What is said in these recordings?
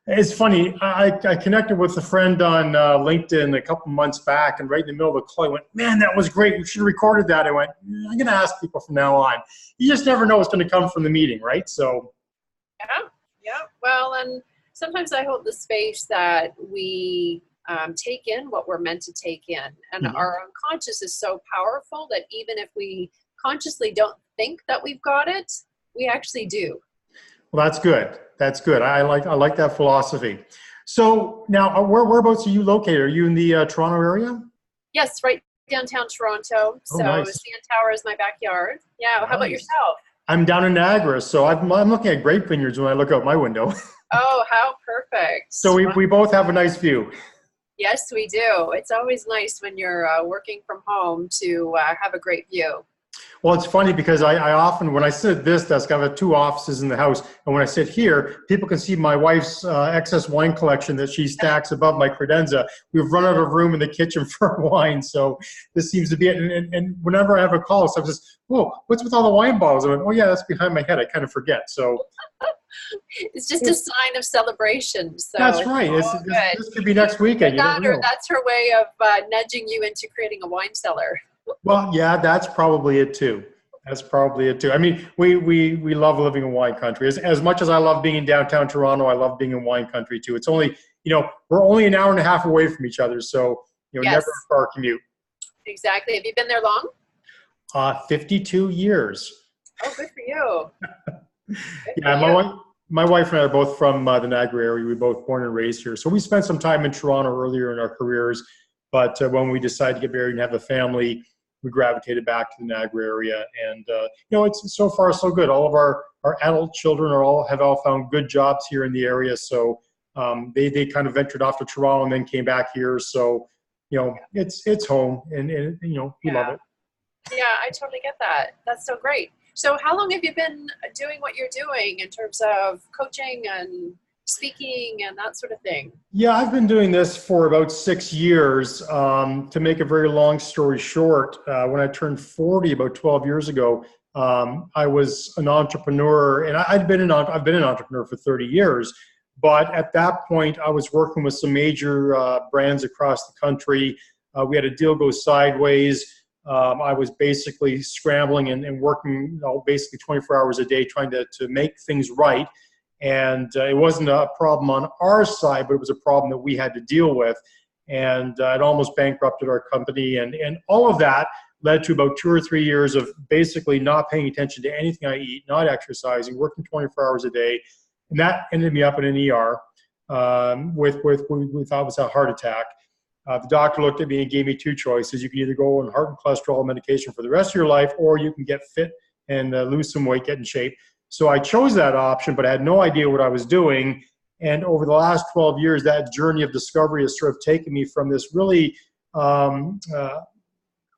It's funny. I connected with a friend on LinkedIn a couple months back, and right in the middle of the call, I went, "Man, that was great. We should have recorded that." I went, "I'm going to ask people from now on." You just never know what's going to come from the meeting, right? So, yeah, yeah. Well, and sometimes I hold the space that we take in what we're meant to take in, and our unconscious is so powerful that even if we consciously don't think that we've got it, we actually do. well, that's good. That's good. I like that philosophy. So now, whereabouts are you located? Are you in the Toronto area? Yes, right downtown Toronto. Oh, So nice. CN Tower is my backyard. Yeah. How about Nice. yourself? I'm down in Niagara, so I'm looking at grape vineyards when I look out my window. Oh, how perfect. So we both have a nice view. Yes, we do. It's always nice when you're working from home to have a great view. Well, it's funny because I often, when I sit at this desk, I have 2 offices in the house, and when I sit here, people can see my wife's excess wine collection that she stacks above my credenza. We've run out of room in the kitchen for wine, so this seems to be it. And whenever I have a call, so I'm just, whoa, what's with all the wine bottles? I went, oh yeah, that's behind my head. I kind of forget. So it's just a sign of celebration. So that's right. This could be next weekend. You never know. That's her way of nudging you into creating a wine cellar. Well, yeah, that's probably it too. That's probably it too. I mean, we love living in wine country. As much as I love being in downtown Toronto, I love being in wine country too. It's only, we're only an hour and a half away from each other. So, Yes. Never a far commute. Exactly. Have you been there long? 52 years. Oh, good for you. Yeah, my wife and I are both from the Niagara area. We were both born and raised here. So we spent some time in Toronto earlier in our careers. But when we decided to get married and have a family, we gravitated back to the Niagara area. And, it's so far so good. All of our adult children have all found good jobs here in the area. So they kind of ventured off to Toronto and then came back here. So, it's home and we love it. Yeah, I totally get that. That's so great. So how long have you been doing what you're doing in terms of coaching and speaking and that sort of thing? Yeah, I've been doing this for about 6 years. To make a very long story short, when I turned 40 about 12 years ago, I was an entrepreneur, and I've been an entrepreneur for 30 years. But at that point, I was working with some major brands across the country. We had a deal go sideways. I was basically scrambling and working basically 24 hours a day trying to make things right. And it wasn't a problem on our side, but it was a problem that we had to deal with. And it almost bankrupted our company. And all of that led to about 2 or 3 years of basically not paying attention to anything I eat, not exercising, working 24 hours a day. And that ended me up in an ER with what we thought was a heart attack. The doctor looked at me and gave me 2 choices. You can either go on heart and cholesterol medication for the rest of your life, or you can get fit and lose some weight, get in shape. So I chose that option, but I had no idea what I was doing. And over the last 12 years, that journey of discovery has sort of taken me from this really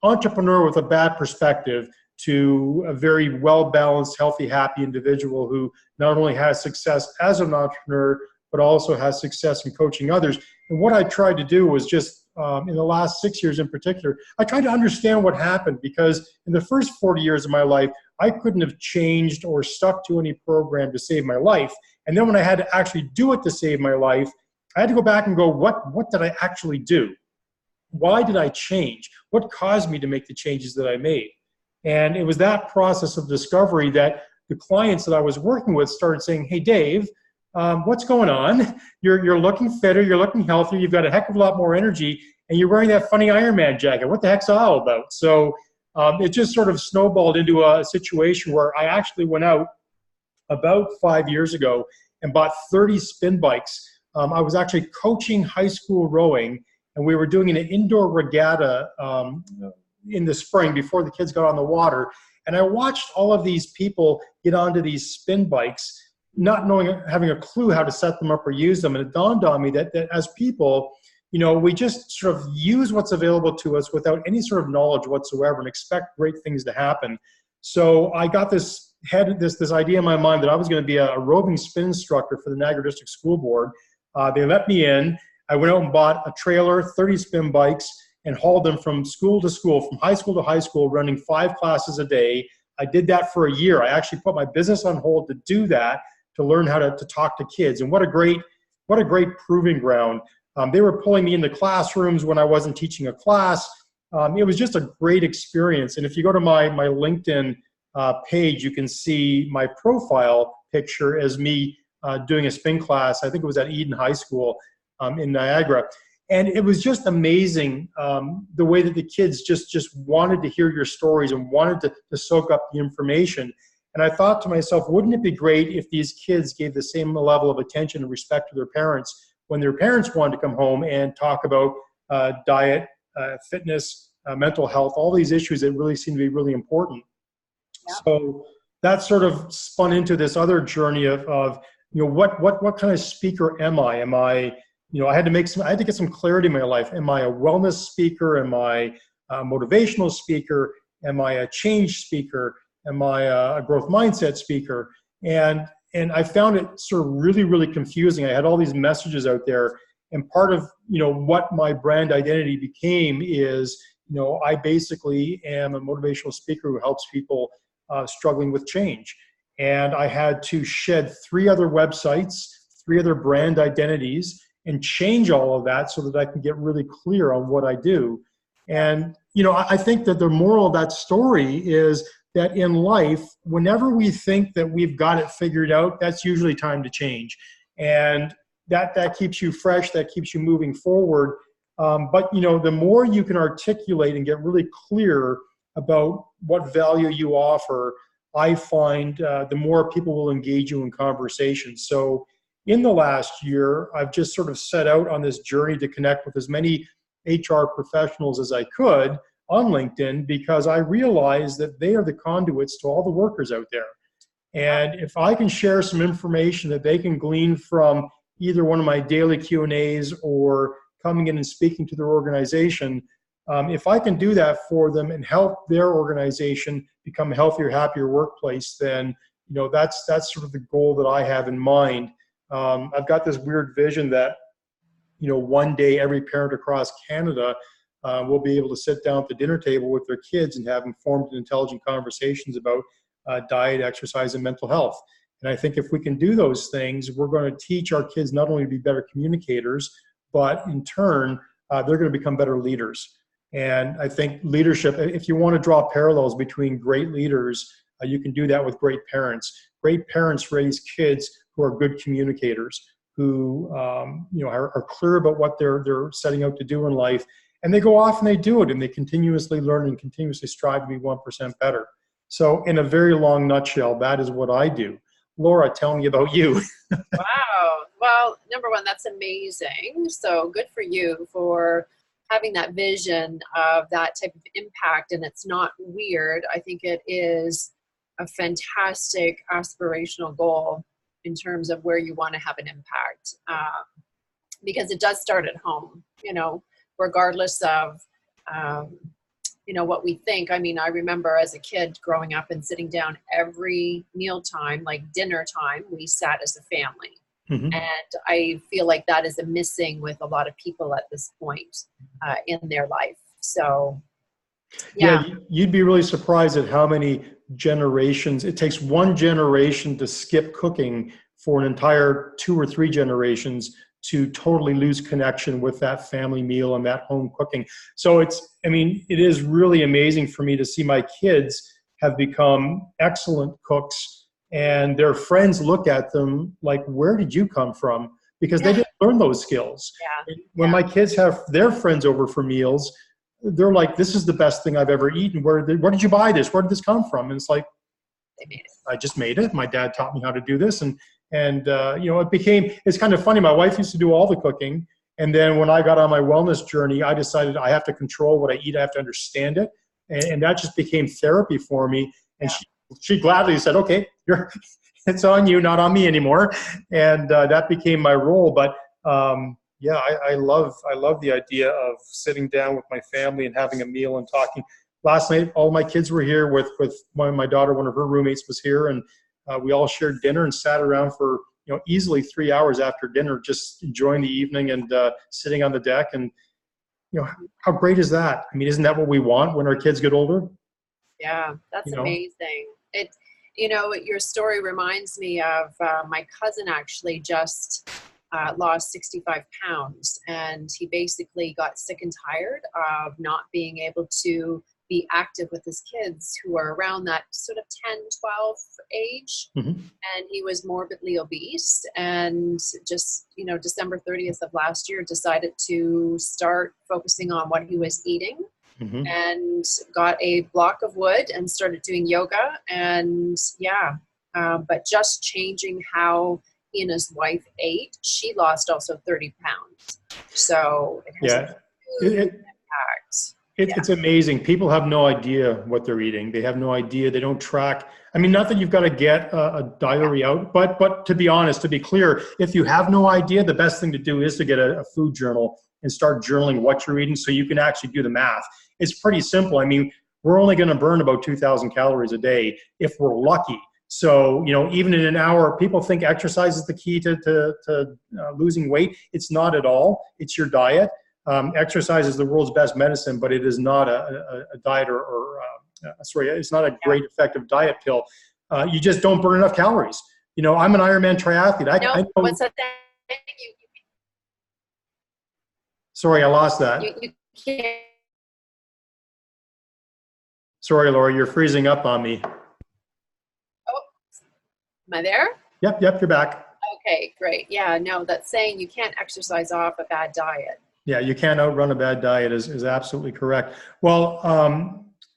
entrepreneur with a bad perspective to a very well-balanced, healthy, happy individual who not only has success as an entrepreneur, but also has success in coaching others. And what I tried to do was just, in the last 6 years in particular, I tried to understand what happened, because in the first 40 years of my life, I couldn't have changed or stuck to any program to save my life. And then when I had to actually do it to save my life, I had to go back and go, what did I actually do? Why did I change? What caused me to make the changes that I made? And it was that process of discovery that the clients that I was working with started saying, hey, Dave, what's going on? You're looking fitter, you're looking healthier, you've got a heck of a lot more energy, and you're wearing that funny Iron Man jacket. What the heck's that all about? So it just sort of snowballed into a situation where I actually went out about 5 years ago and bought 30 spin bikes. I was actually coaching high school rowing, and we were doing an indoor regatta in the spring before the kids got on the water. And I watched all of these people get onto these spin bikes, not knowing, having a clue how to set them up or use them. And it dawned on me that as people, we just sort of use what's available to us without any sort of knowledge whatsoever and expect great things to happen. So I got this idea in my mind that I was going to be a roving spin instructor for the Niagara District School Board. They let me in. I went out and bought a trailer, 30 spin bikes, and hauled them from school to school, from high school to high school, running 5 classes a day. I did that for a year. I actually put my business on hold to do that, to learn how to talk to kids. And what a great what a great proving ground. They were pulling me into classrooms when I wasn't teaching a class. It was just a great experience. And if you go to my LinkedIn page, you can see my profile picture as me doing a spin class. I think it was at Eden High School in Niagara. And it was just amazing the way that the kids just wanted to hear your stories and wanted to soak up the information. And I thought to myself, wouldn't it be great if these kids gave the same level of attention and respect to their parents when their parents wanted to come home and talk about diet, fitness, mental health, all these issues that really seem to be really important. Yeah. So that sort of spun into this other journey of what kind of speaker am I? Am I, I had to get some clarity in my life. Am I a wellness speaker? Am I a motivational speaker? Am I a change speaker? Am I a growth mindset speaker? And I found it sort of really, really confusing. I had all these messages out there, and part of what my brand identity became is I basically am a motivational speaker who helps people struggling with change. And I had to shed 3 other websites, 3 other brand identities, and change all of that so that I can get really clear on what I do. And I think that the moral of that story is that in life, whenever we think that we've got it figured out, that's usually time to change. And that keeps you fresh, that keeps you moving forward. But the more you can articulate and get really clear about what value you offer, I find the more people will engage you in conversation. So in the last year, I've just sort of set out on this journey to connect with as many HR professionals as I could on LinkedIn, because I realize that they are the conduits to all the workers out there. And if I can share some information that they can glean from either one of my daily Q&As or coming in and speaking to their organization, if I can do that for them and help their organization become a healthier, happier workplace, then that's sort of the goal that I have in mind. I've got this weird vision that one day every parent across Canada will be able to sit down at the dinner table with their kids and have informed and intelligent conversations about diet, exercise, and mental health. And I think if we can do those things, we're going to teach our kids not only to be better communicators, but in turn, they're going to become better leaders. And I think leadership, if you want to draw parallels between great leaders, you can do that with great parents. Great parents raise kids who are good communicators, who are clear about what they're setting out to do in life. And they go off and they do it, and they continuously learn and continuously strive to be 1% better. So in a very long nutshell, that is what I do. Laura, tell me about you. Wow. Well, number one, that's amazing. So good for you for having that vision of that type of impact. And it's not weird. I think it is a fantastic aspirational goal in terms of where you want to have an impact, because it does start at home, regardless of, what we think. I mean, I remember as a kid growing up and sitting down every mealtime, like dinner time, we sat as a family. Mm-hmm. And I feel like that is a missing with a lot of people at this point in their life. So, yeah. You'd be really surprised at how many generations, it takes one generation to skip cooking for an entire 2 or 3 generations to totally lose connection with that family meal and that home cooking. So it is really amazing for me to see my kids have become excellent cooks, and their friends look at them like, where did you come from? Because they didn't learn those skills. Yeah. When my kids have their friends over for meals, they're like, this is the best thing I've ever eaten. Where did you buy this? Where did this come from? And it's like, they made it. I just made it. My dad taught me how to do this. And it's kind of funny. My wife used to do all the cooking. And then when I got on my wellness journey, I decided I have to control what I eat. I have to understand it. And that just became therapy for me. And she gladly said, okay, it's on you, not on me anymore. And that became my role. But I love the idea of sitting down with my family and having a meal and talking. Last night, all my kids were here with my daughter. One of her roommates was here, and we all shared dinner and sat around for easily 3 hours after dinner, just enjoying the evening and sitting on the deck. And how great is that? I mean, isn't that what we want when our kids get older? Yeah, that's amazing. Your story reminds me of my cousin actually just lost 65 pounds, and he basically got sick and tired of not being able to be active with his kids who are around that sort of 10, 12 age. And he was morbidly obese, and just, you know, December 30th of last year decided to start focusing on what he was eating, and got a block of wood and started doing yoga. And but just changing how he and his wife ate, she lost also 30 pounds. So it has a huge impact. It's amazing. People have no idea what they're eating. They have no idea. They don't track. I mean, not that you've got to get a diary out, but to be honest, to be clear, if you have no idea, the best thing to do is to get a food journal and start journaling what you're eating so you can actually do the math. It's pretty simple. I mean, we're only going to burn about 2,000 calories a day if we're lucky. So, you know, even in an hour, people think exercise is the key to losing weight. It's not at all. It's your diet. Exercise is the world's best medicine, but it is not a diet it's not a great effective diet pill. You just don't burn enough calories. You know, I'm an Ironman triathlete. I know. What's that thing? Sorry, I lost that. You can't. Sorry, Laura, you're freezing up on me. Oh, am I there? Yep, you're back. Okay, great. Yeah, no, that's saying you can't exercise off a bad diet. Yeah, you can't outrun a bad diet is absolutely correct. Well,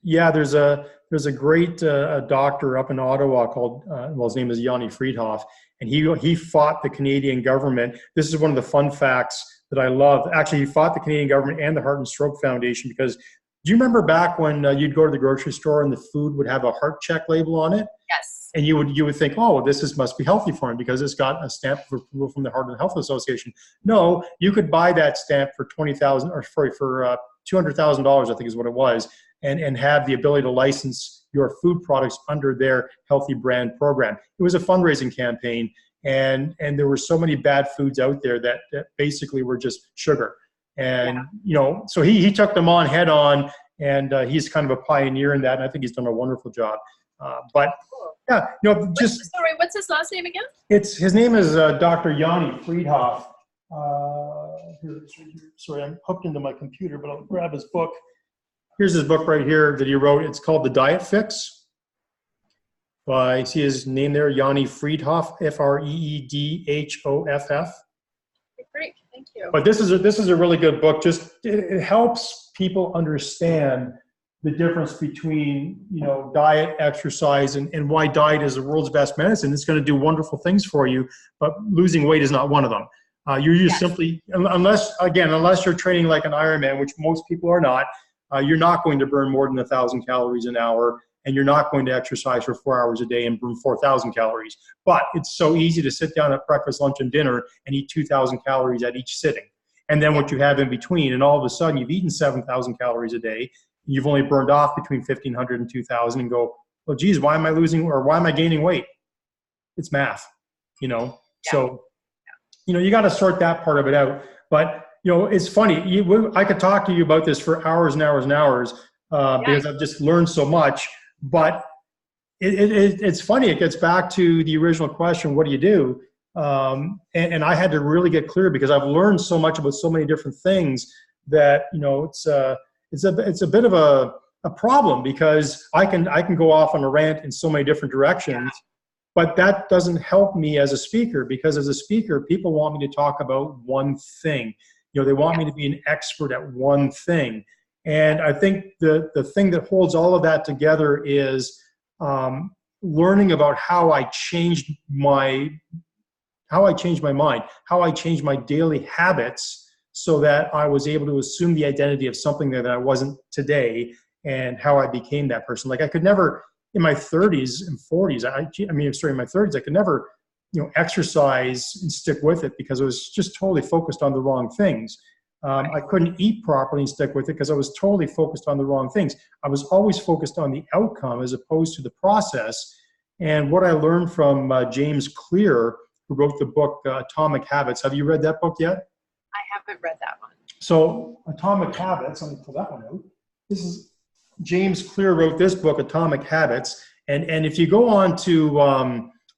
there's a great doctor up in Ottawa called, his name is Yanni Friedhoff, and he fought the Canadian government. This is one of the fun facts that I love. Actually, he fought the Canadian government and the Heart and Stroke Foundation because do you remember back when you'd go to the grocery store and the food would have a heart check label on it? Yes. And you would think, oh, must be healthy for him because it's got a stamp of approval from the Heart and Health Association. No, you could buy that stamp for $200,000, I think is what it was, and have the ability to license your food products under their healthy brand program. It was a fundraising campaign, and there were so many bad foods out there that basically were just sugar. And, you know, so he took them on head on, and he's kind of a pioneer in that. And I think he's done a wonderful job. What's his last name again? His name is Dr. Yanni Friedhoff. Sorry, I'm hooked into my computer, but I'll grab his book. Here's his book right here that he wrote. It's called The Diet Fix. I see his name there, Yanni Friedhoff, Freedhoff. Great, thank you. But this is a really good book. Just it helps people understand the difference between, you know, diet, exercise, and why diet is the world's best medicine. It's going to do wonderful things for you, but losing weight is not one of them. You're just simply, unless you're training like an Ironman, which most people are not, you're not going to burn more than 1,000 calories an hour, and you're not going to exercise for 4 hours a day and burn 4,000 calories. But it's so easy to sit down at breakfast, lunch, and dinner and eat 2,000 calories at each sitting. And then what you have in between, and all of a sudden you've eaten 7,000 calories a day, you've only burned off between 1,500 and 2,000, and go, well, geez, why am I gaining weight? It's math, you know? Yeah. So, you know, you got to sort that part of it out. But, you know, it's funny. I could talk to you about this for hours and hours and hours because I've just learned so much. But it's funny. It gets back to the original question, what do you do? And I had to really get clear because I've learned so much about so many different things that, you know, it's a bit of a problem because I can go off on a rant in so many different directions, but that doesn't help me as a speaker because as a speaker, people want me to talk about one thing. You know, they want me to be an expert at one thing. And I think the thing that holds all of that together is learning about how I changed my mind, how I changed my daily habits so that I was able to assume the identity of something that I wasn't today, and how I became that person. Like I could never, in my 30s and 40s, in my 30s, I could never, you know, exercise and stick with it because I was just totally focused on the wrong things. I couldn't eat properly and stick with it because I was totally focused on the wrong things. I was always focused on the outcome as opposed to the process. And what I learned from James Clear, who wrote the book Atomic Habits. Have you read that book yet? I haven't read that one. So Atomic Habits, let me pull that one out. This is James Clear wrote this book, Atomic Habits. And if you go onto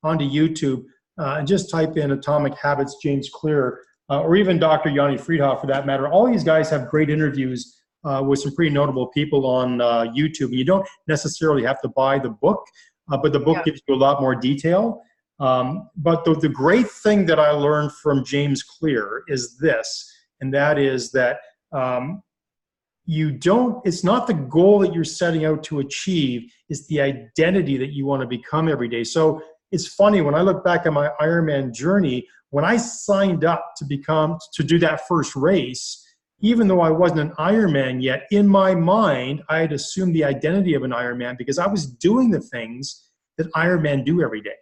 YouTube, and just type in Atomic Habits, James Clear, or even Dr. Yanni Friedhoff for that matter. All these guys have great interviews with some pretty notable people on YouTube. And you don't necessarily have to buy the book, but the book gives you a lot more detail. But the great thing that I learned from James Clear is this, and that is that it's not the goal that you're setting out to achieve, it's the identity that you want to become every day. So it's funny, when I look back at my Ironman journey, when I signed up to do that first race, even though I wasn't an Ironman yet, in my mind, I had assumed the identity of an Ironman because I was doing the things that Ironman do every day,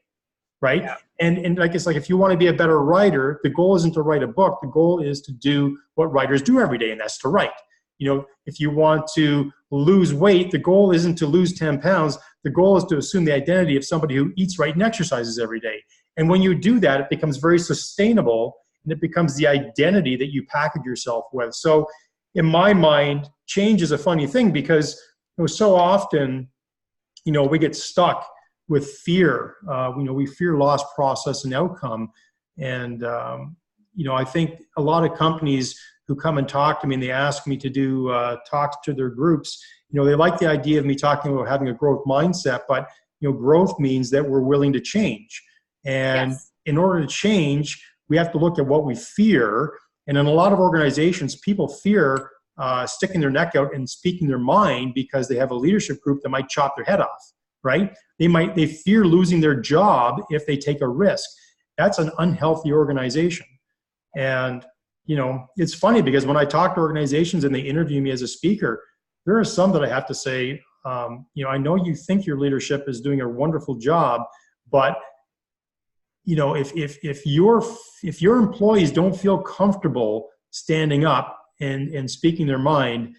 right? Yeah. And like, it's like, if you want to be a better writer, the goal isn't to write a book. The goal is to do what writers do every day, and that's to write. You know, if you want to lose weight, the goal isn't to lose 10 pounds. The goal is to assume the identity of somebody who eats right and exercises every day. And when you do that, it becomes very sustainable, and it becomes the identity that you package yourself with. So in my mind, change is a funny thing because so often, we get stuck with fear. We fear loss, process, and outcome. And, I think a lot of companies who come and talk to me and they ask me to do talks to their groups, they like the idea of me talking about having a growth mindset, but, growth means that we're willing to change. And in order to change, we have to look at what we fear. And in a lot of organizations, people fear sticking their neck out and speaking their mind because they have a leadership group that might chop their head off, right? They fear losing their job if they take a risk. That's an unhealthy organization. And, it's funny because when I talk to organizations and they interview me as a speaker, there are some that I have to say, I know you think your leadership is doing a wonderful job, but if your employees don't feel comfortable standing up and speaking their mind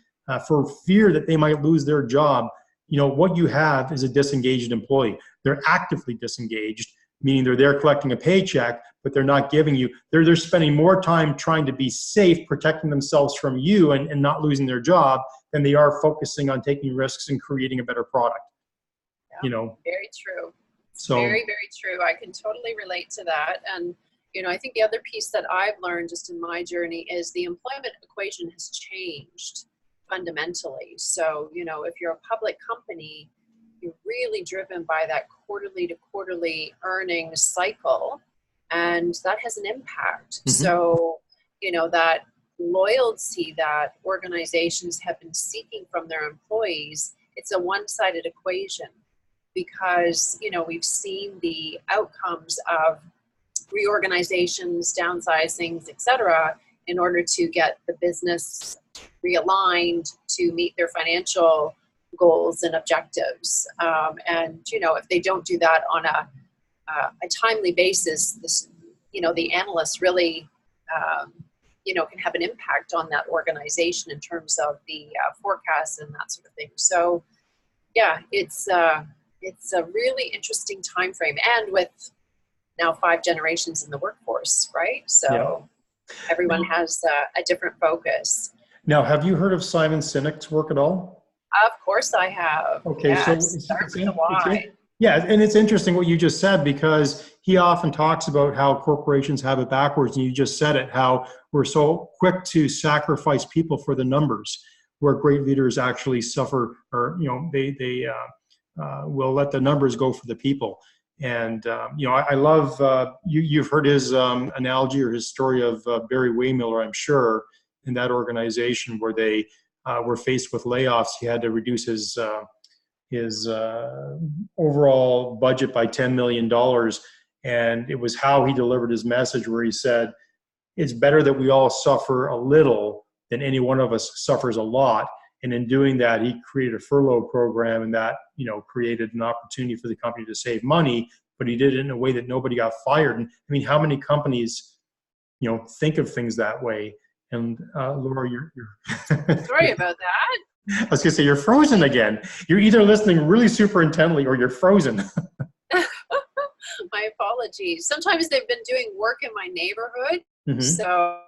for fear that they might lose their job, what you have is a disengaged employee. They're actively disengaged, meaning they're there collecting a paycheck, but they're not giving you. They're spending more time trying to be safe, protecting themselves from you and not losing their job than they are focusing on taking risks and creating a better product. Yeah, very true. So very, very true. I can totally relate to that. And, I think the other piece that I've learned just in my journey is the employment equation has changed fundamentally. So, if you're a public company, you're really driven by that quarterly to quarterly earnings cycle, and that has an impact. Mm-hmm. So, that loyalty that organizations have been seeking from their employees, it's a one-sided equation. Because, we've seen the outcomes of reorganizations, downsizings, et cetera, in order to get the business realigned to meet their financial goals and objectives. And, if they don't do that on a timely basis, the analysts really, can have an impact on that organization in terms of the forecasts and that sort of thing. So, yeah, it's a really interesting time frame, and with now 5 generations in the workforce, right? So everyone has a different focus. Now, have you heard of Simon Sinek's work at all? Of course I have. Okay, yes. So and it's interesting what you just said, because he often talks about how corporations have it backwards, and you just said it, how we're so quick to sacrifice people for the numbers, where great leaders actually suffer, or they will let the numbers go for the people. And I love you've heard his analogy or his story of Barry Waymiller, I'm sure, in that organization where they were faced with layoffs. He had to reduce his overall budget by $10 million, and it was how he delivered his message, where he said, "It's better that we all suffer a little than any one of us suffers a lot." And in doing that, he created a furlough program, and that, created an opportunity for the company to save money, but he did it in a way that nobody got fired. And I mean, how many companies, think of things that way? And Laura, you're sorry about that. I was gonna say, you're frozen again. You're either listening really super intently or you're frozen. My apologies. Sometimes they've been doing work in my neighborhood, so.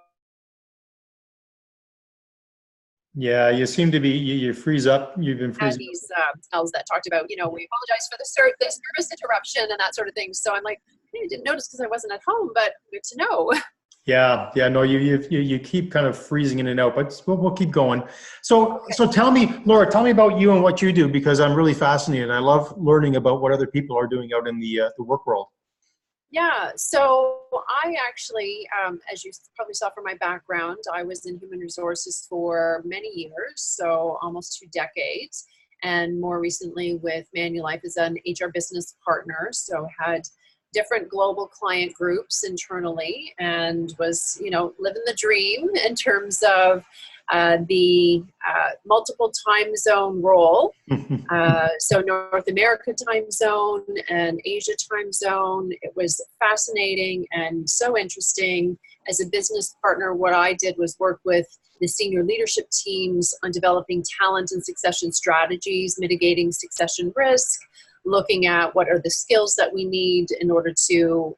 Yeah, you seem to be, you freeze up. You've been freezing. These tells that talked about, we apologize for the service interruption and that sort of thing. So I'm like, I didn't notice because I wasn't at home, but good to know. Yeah, yeah, no, you keep kind of freezing in and out, but we'll keep going. So, Okay. so tell me, Laura, tell me about you and what you do, because I'm really fascinated. I love learning about what other people are doing out in the work world. Yeah, so I actually, as you probably saw from my background, I was in human resources for many years, so almost 2 decades, and more recently with Manulife as an HR business partner. So had different global client groups internally, and was, living the dream in terms of the multiple time zone role. So North America time zone and Asia time zone. It was fascinating and so interesting. As a business partner, what I did was work with the senior leadership teams on developing talent and succession strategies, mitigating succession risk, looking at what are the skills that we need in order to,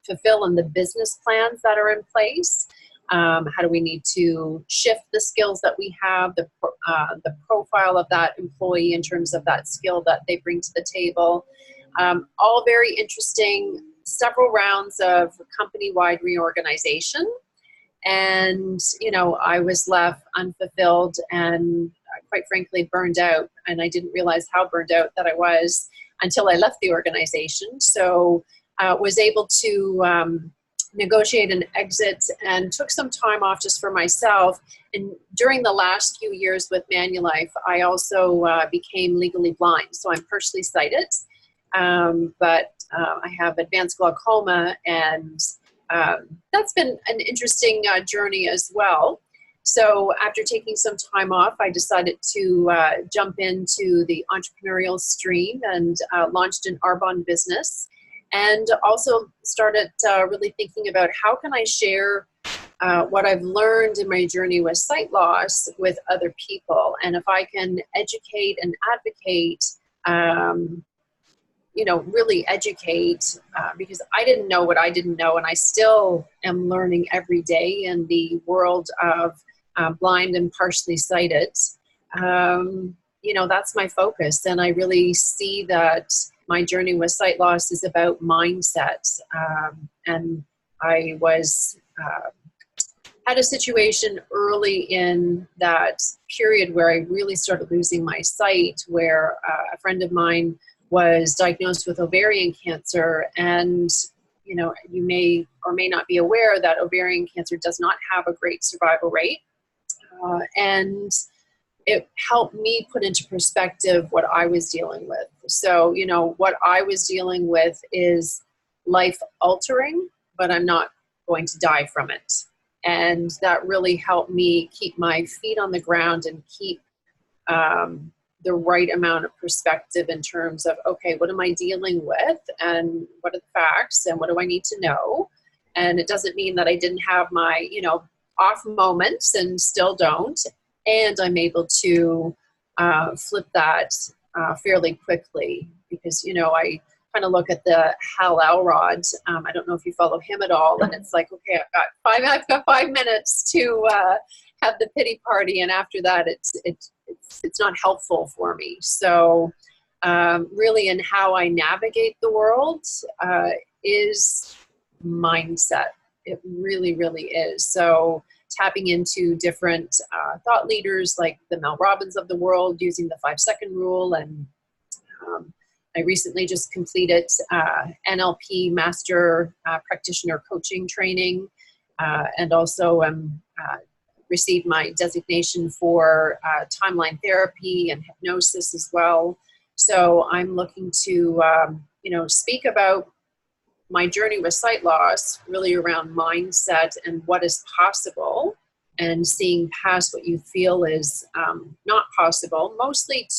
fulfill in the business plans that are in place. How do we need to shift the skills that we have, the profile of that employee in terms of that skill that they bring to the table. All very interesting, several rounds of company-wide reorganization. And, I was left unfulfilled and quite frankly burned out. And I didn't realize how burned out that I was until I left the organization. So was able to negotiate an exit and took some time off just for myself. And during the last few years with Manulife, I also became legally blind. So I'm partially sighted, but I have advanced glaucoma, and that's been an interesting journey as well. So after taking some time off, I decided to jump into the entrepreneurial stream and launched an Arbonne business. And also started really thinking about how can I share what I've learned in my journey with sight loss with other people. And if I can educate and advocate, really educate, because I didn't know what I didn't know. And I still am learning every day in the world of blind and partially sighted. That's my focus. And I really see that my journey with sight loss is about mindset. And I had a situation early in that period where I really started losing my sight, where a friend of mine was diagnosed with ovarian cancer. And, you may or may not be aware that ovarian cancer does not have a great survival rate. And it helped me put into perspective what I was dealing with. So, what I was dealing with is life altering, but I'm not going to die from it. And that really helped me keep my feet on the ground and keep the right amount of perspective in terms of, okay, what am I dealing with, and what are the facts, and what do I need to know? And it doesn't mean that I didn't have my, off moments, and still don't. And I'm able to flip that fairly quickly because, I kind of look at the Hal Elrod. I don't know if you follow him at all. And it's like, okay, I've got 5 minutes to have the pity party. And after that, it's not helpful for me. So really in how I navigate the world is mindset. It really, really is. So tapping into different thought leaders like the Mel Robbins of the world, using the 5-second rule. And I recently just completed NLP Master Practitioner Coaching Training, and also received my designation for timeline therapy and hypnosis as well. So I'm looking to, speak about my journey with sight loss, really around mindset and what is possible, and seeing past what you feel is not possible, mostly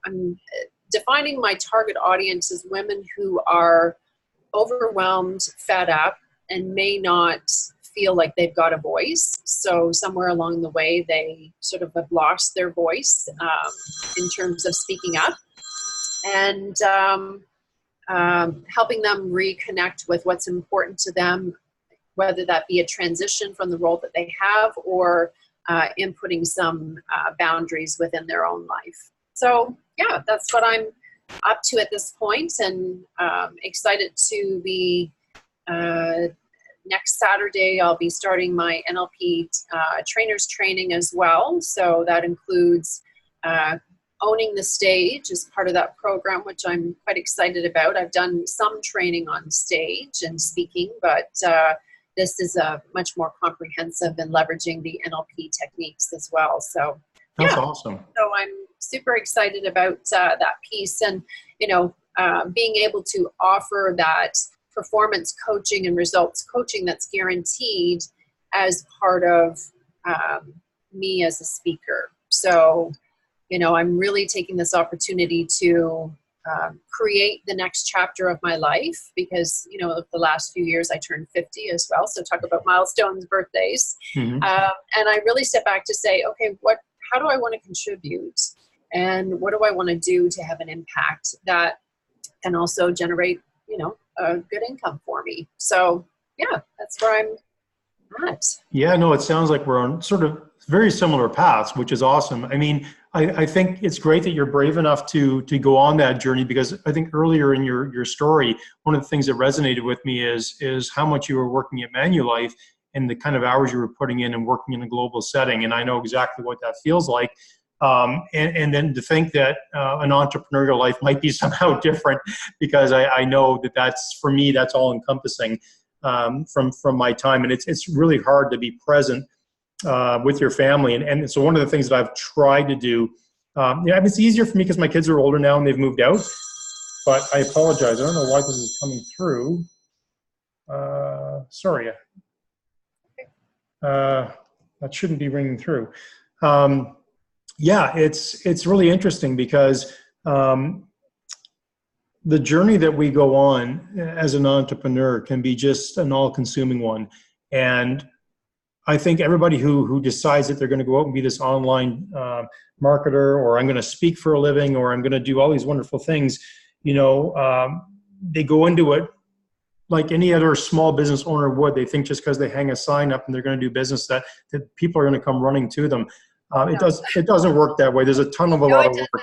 I'm defining my target audience as women who are overwhelmed, fed up, and may not feel like they've got a voice. So somewhere along the way, they sort of have lost their voice in terms of speaking up, and helping them reconnect with what's important to them, whether that be a transition from the role that they have, or inputting some boundaries within their own life. So yeah, that's what I'm up to at this point, and excited to be next Saturday. I'll be starting my NLP Trainers Training as well. So that includes owning the stage as part of that program, which I'm quite excited about. I've done some training on stage and speaking, but this is much more comprehensive and leveraging the NLP techniques as well. So that's awesome. So I'm super excited about that piece, and being able to offer that performance coaching and results coaching that's guaranteed as part of me as a speaker. So, I'm really taking this opportunity to create the next chapter of my life, because, the last few years I turned 50 as well. So talk about milestones, birthdays. Mm-hmm. And I really step back to say, okay, how do I want to contribute? And what do I want to do to have an impact that can also generate, a good income for me? So yeah, that's where I'm at. Yeah, no, it sounds like we're on sort of very similar paths, which is awesome. I mean, I think it's great that you're brave enough to go on that journey, because I think earlier in your story, one of the things that resonated with me is how much you were working at Manulife and the kind of hours you were putting in and working in a global setting. And I know exactly what that feels like. And then to think that an entrepreneurial life might be somehow different, because I know that's, for me, that's all encompassing from my time. And it's really hard to be present with your family. And so one of the things that I've tried to do, it's easier for me because my kids are older now and they've moved out, but I apologize. I don't know why this is coming through. Sorry. That shouldn't be ringing through. Yeah, it's really interesting, because the journey that we go on as an entrepreneur can be just an all-consuming one. And I think everybody who decides that they're going to go out and be this online marketer, or I'm going to speak for a living, or I'm going to do all these wonderful things, they go into it like any other small business owner would. They think just because they hang a sign up and they're going to do business that people are going to come running to them. It doesn't work that way. There's a ton of a lot of work.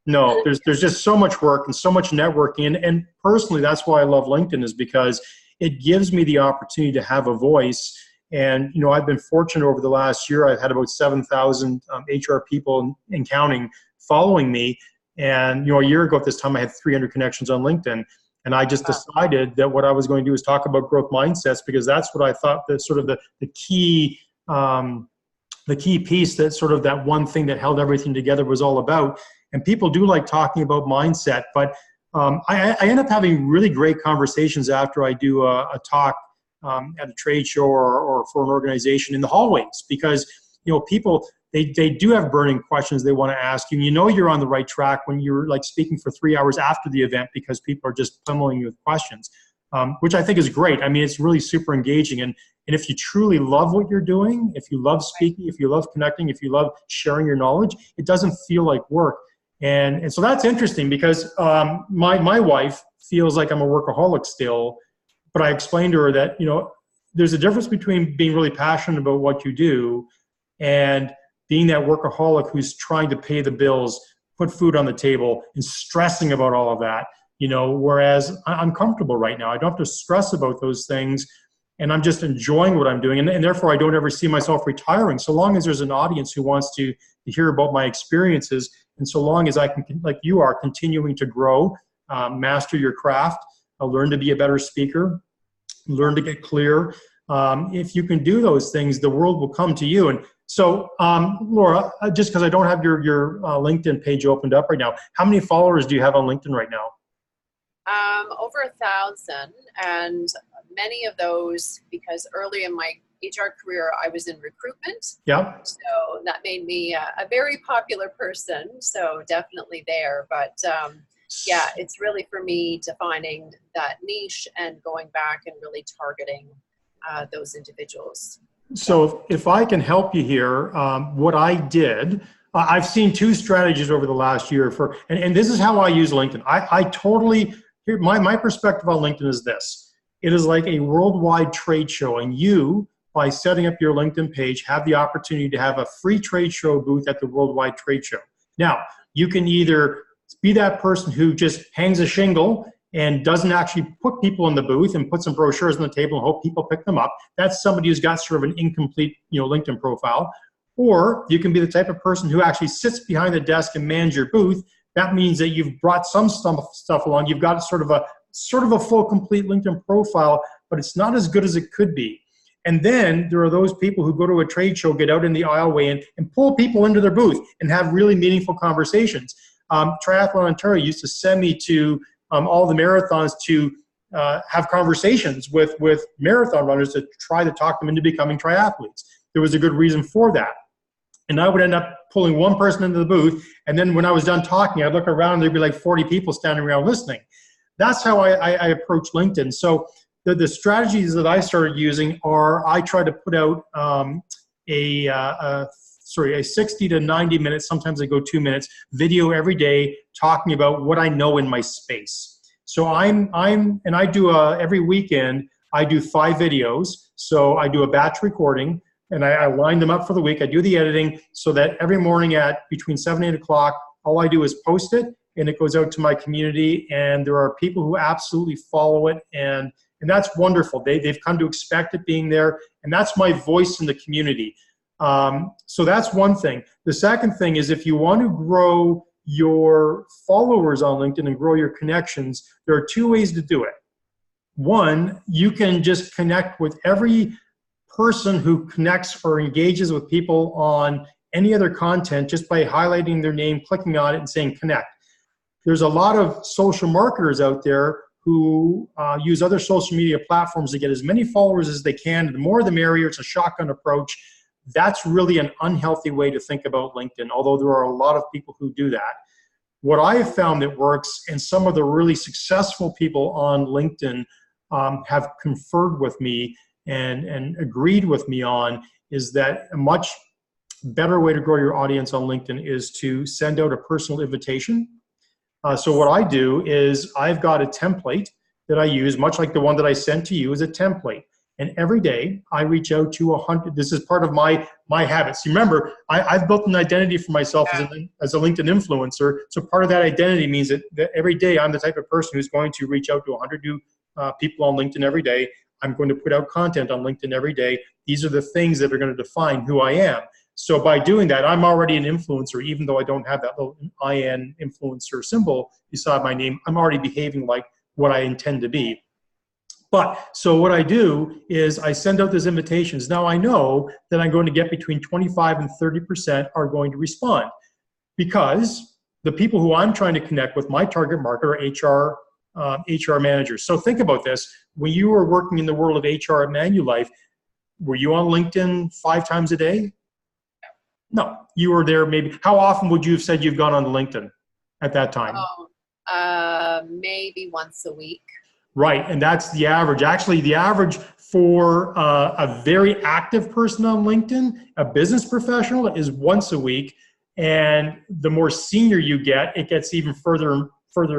No, there's just so much work and so much networking. And personally, that's why I love LinkedIn, is because it gives me the opportunity to have a voice. And, I've been fortunate over the last year. I've had about 7,000 HR people and counting following me. And, a year ago at this time, I had 300 connections on LinkedIn. And I just decided that what I was going to do is talk about growth mindsets, because that's what I thought that sort of the key piece, that sort of that one thing that held everything together was all about. And people do like talking about mindset, but I end up having really great conversations after I do a talk at a trade show or for an organization in the hallways, because people, they do have burning questions they want to ask you. You're on the right track when you're like speaking for 3 hours after the event, because people are just pummeling you with questions, which I think is great. I mean, it's really super engaging. And if you truly love what you're doing, if you love speaking, if you love connecting, if you love sharing your knowledge, it doesn't feel like work. And so that's interesting, because my wife feels like I'm a workaholic still, but I explained to her that, there's a difference between being really passionate about what you do and being that workaholic who's trying to pay the bills, put food on the table, and stressing about all of that, whereas I'm comfortable right now. I don't have to stress about those things, and I'm just enjoying what I'm doing. And therefore, I don't ever see myself retiring, so long as there's an audience who wants to hear about my experiences, and so long as I can, like you are, continuing to grow, master your craft, learn to be a better speaker, learn to get clear. If you can do those things, the world will come to you. And so, Laura, just because I don't have your LinkedIn page opened up right now, how many followers do you have on LinkedIn right now? Over 1,000, and many of those, because early in my HR career, I was in recruitment. Yeah. So that made me a very popular person. So definitely there. But yeah, it's really for me defining that niche and going back and really targeting those individuals. So if I can help you here, what I did, I've seen two strategies over the last year and this is how I use LinkedIn. I totally, my perspective on LinkedIn is this. It is like a worldwide trade show, and you, by setting up your LinkedIn page, have the opportunity to have a free trade show booth at the worldwide trade show. Now, you can either be that person who just hangs a shingle and doesn't actually put people in the booth and put some brochures on the table and hope people pick them up. That's somebody who's got sort of an incomplete, LinkedIn profile. Or you can be the type of person who actually sits behind the desk and mans your booth. That means that you've brought some stuff along. You've got sort of a full, complete LinkedIn profile, but it's not as good as it could be. And then there are those people who go to a trade show, get out in the aisleway and pull people into their booth and have really meaningful conversations. Triathlon Ontario used to send me to all the marathons to have conversations with marathon runners to try to talk them into becoming triathletes. There was a good reason for that. And I would end up pulling one person into the booth, and then when I was done talking, I'd look around and there'd be like 40 people standing around listening. That's how I approach LinkedIn. So the strategies that I started using are I try to put out a 60 to 90 minutes, sometimes I go 2 minutes, video every day talking about what I know in my space. So I do every weekend, I do 5 videos. So I do a batch recording and I line them up for the week. I do the editing so that every morning at between 7 and 8 o'clock, all I do is post it and it goes out to my community. And there are people who absolutely follow it. And that's wonderful. They've come to expect it being there. And that's my voice in the community. So that's one thing. The second thing is if you want to grow your followers on LinkedIn and grow your connections, there are 2 ways to do it. One, you can just connect with every person who connects or engages with people on any other content just by highlighting their name, clicking on it, and saying connect. There's a lot of social marketers out there who use other social media platforms to get as many followers as they can. The more the merrier. It's a shotgun approach. That's really an unhealthy way to think about LinkedIn, although there are a lot of people who do that. What I have found that works, and some of the really successful people on LinkedIn have conferred with me and agreed with me on, is that a much better way to grow your audience on LinkedIn is to send out a personal invitation. So what I do is I've got a template that I use, much like the one that I sent to you, is a template. And every day I reach out to 100. This is part of my habits. Remember, I've built an identity for myself as a LinkedIn influencer. So part of that identity means that every day I'm the type of person who's going to reach out to 100 new people on LinkedIn every day. I'm going to put out content on LinkedIn every day. These are the things that are going to define who I am. So by doing that, I'm already an influencer, even though I don't have that little IN influencer symbol beside my name. I'm already behaving like what I intend to be. But so what I do is I send out those invitations. Now I know that I'm going to get between 25 and 30% are going to respond, because the people who I'm trying to connect with, my target market, are HR managers. So think about this. When you were working in the world of HR at Manulife, were you on LinkedIn 5 times a day? No, you were there maybe. How often would you have said you've gone on LinkedIn at that time? Maybe once a week. Right, and that's the average. Actually, the average for a very active person on LinkedIn, a business professional, is once a week. And the more senior you get, it gets even further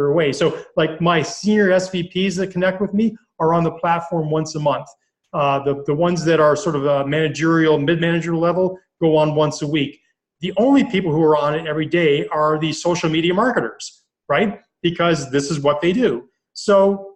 away. So like my senior SVPs that connect with me are on the platform once a month. The ones that are sort of a managerial, mid-manager level go on once a week. The only people who are on it every day are the social media marketers, right? Because this is what they do. So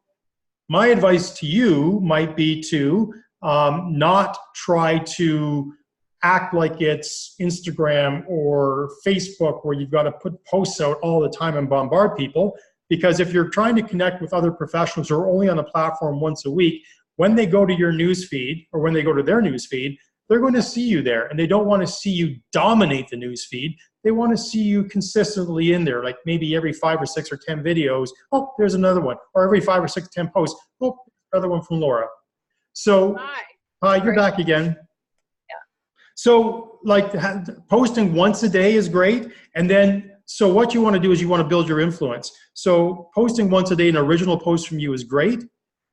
my advice to you might be to not try to act like it's Instagram or Facebook where you've got to put posts out all the time and bombard people. Because if you're trying to connect with other professionals who are only on the platform once a week, when they go to your news feed or when they go to their news feed, they're going to see you there, and they don't want to see you dominate the news feed. They want to see you consistently in there, like maybe every 5 or 6 or 10 videos. Oh, there's another one. Or every 5 or 6, 10 posts. Oh, another one from Laura. So, hi, you're back again. Yeah. So, like, posting once a day is great. And then, so what you want to do is you want to build your influence. So, posting once a day, an original post from you is great.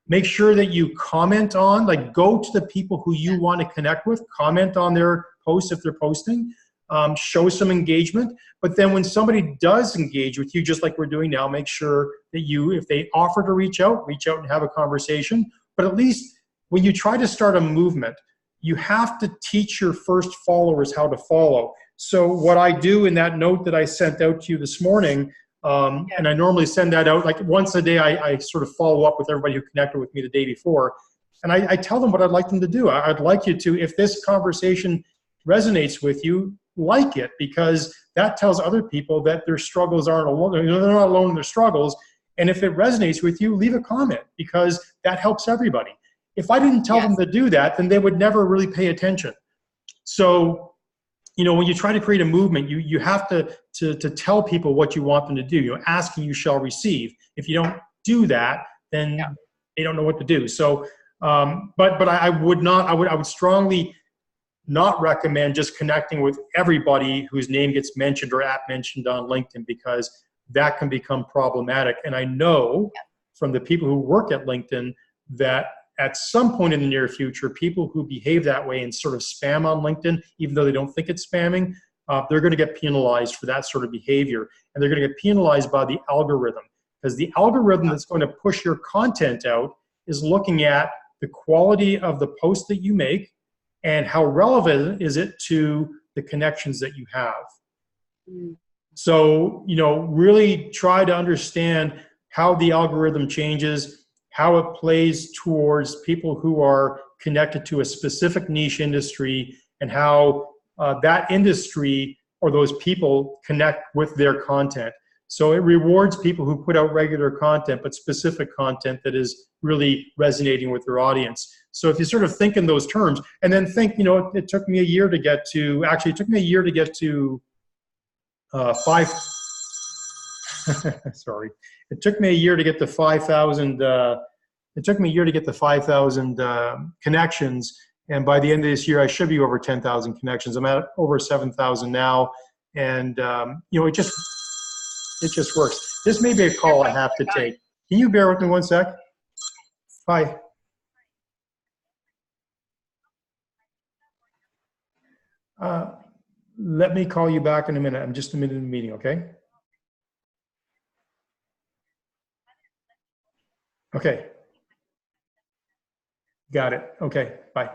Make sure that you comment on, like, go to the people who you want to connect with, comment on their posts if they're posting, show some engagement. But then when somebody does engage with you, just like we're doing now, make sure that you, if they offer to reach out and have a conversation. But at least when you try to start a movement, you have to teach your first followers how to follow. So what I do in that note that I sent out to you this morning, And I normally send that out like once a day. I sort of follow up with everybody who connected with me the day before. And I tell them what I'd like them to do. I'd like you to, if this conversation resonates with you, like it, because that tells other people that their struggles aren't alone. They're not alone in their struggles. And if it resonates with you, leave a comment, because that helps everybody. If I didn't tell them to do that, then they would never really pay attention. So, you know, when you try to create a movement, you have to tell people what you want them to do. You know, ask and you shall receive. If you don't do that, then they don't know what to do. So, but I would strongly not recommend just connecting with everybody whose name gets mentioned or app mentioned on LinkedIn, because that can become problematic. And I know from the people who work at LinkedIn that at some point in the near future, people who behave that way and sort of spam on LinkedIn, even though they don't think it's spamming, they're going to get penalized for that sort of behavior. And they're going to get penalized by the algorithm, because the algorithm that's going to push your content out is looking at the quality of the post that you make and how relevant is it to the connections that you have. So, you know, really try to understand how the algorithm changes, how it plays towards people who are connected to a specific niche industry, and how that industry or those people connect with their content. So it rewards people who put out regular content, but specific content that is really resonating with their audience. So if you sort of think in those terms, and then think, you know, it took me a year to get to, actually it took me a year to get to sorry. It took me a year to get to 5,000, it took me a year to get to 5,000 connections. And by the end of this year, I should be over 10,000 connections. I'm at over 7,000 now. And, you know, it just works. This may be a call I have to take. Can you bear with me one sec? Bye. Let me call you back in a minute. I'm just a minute in the meeting, okay? Okay. Got it. Okay, bye.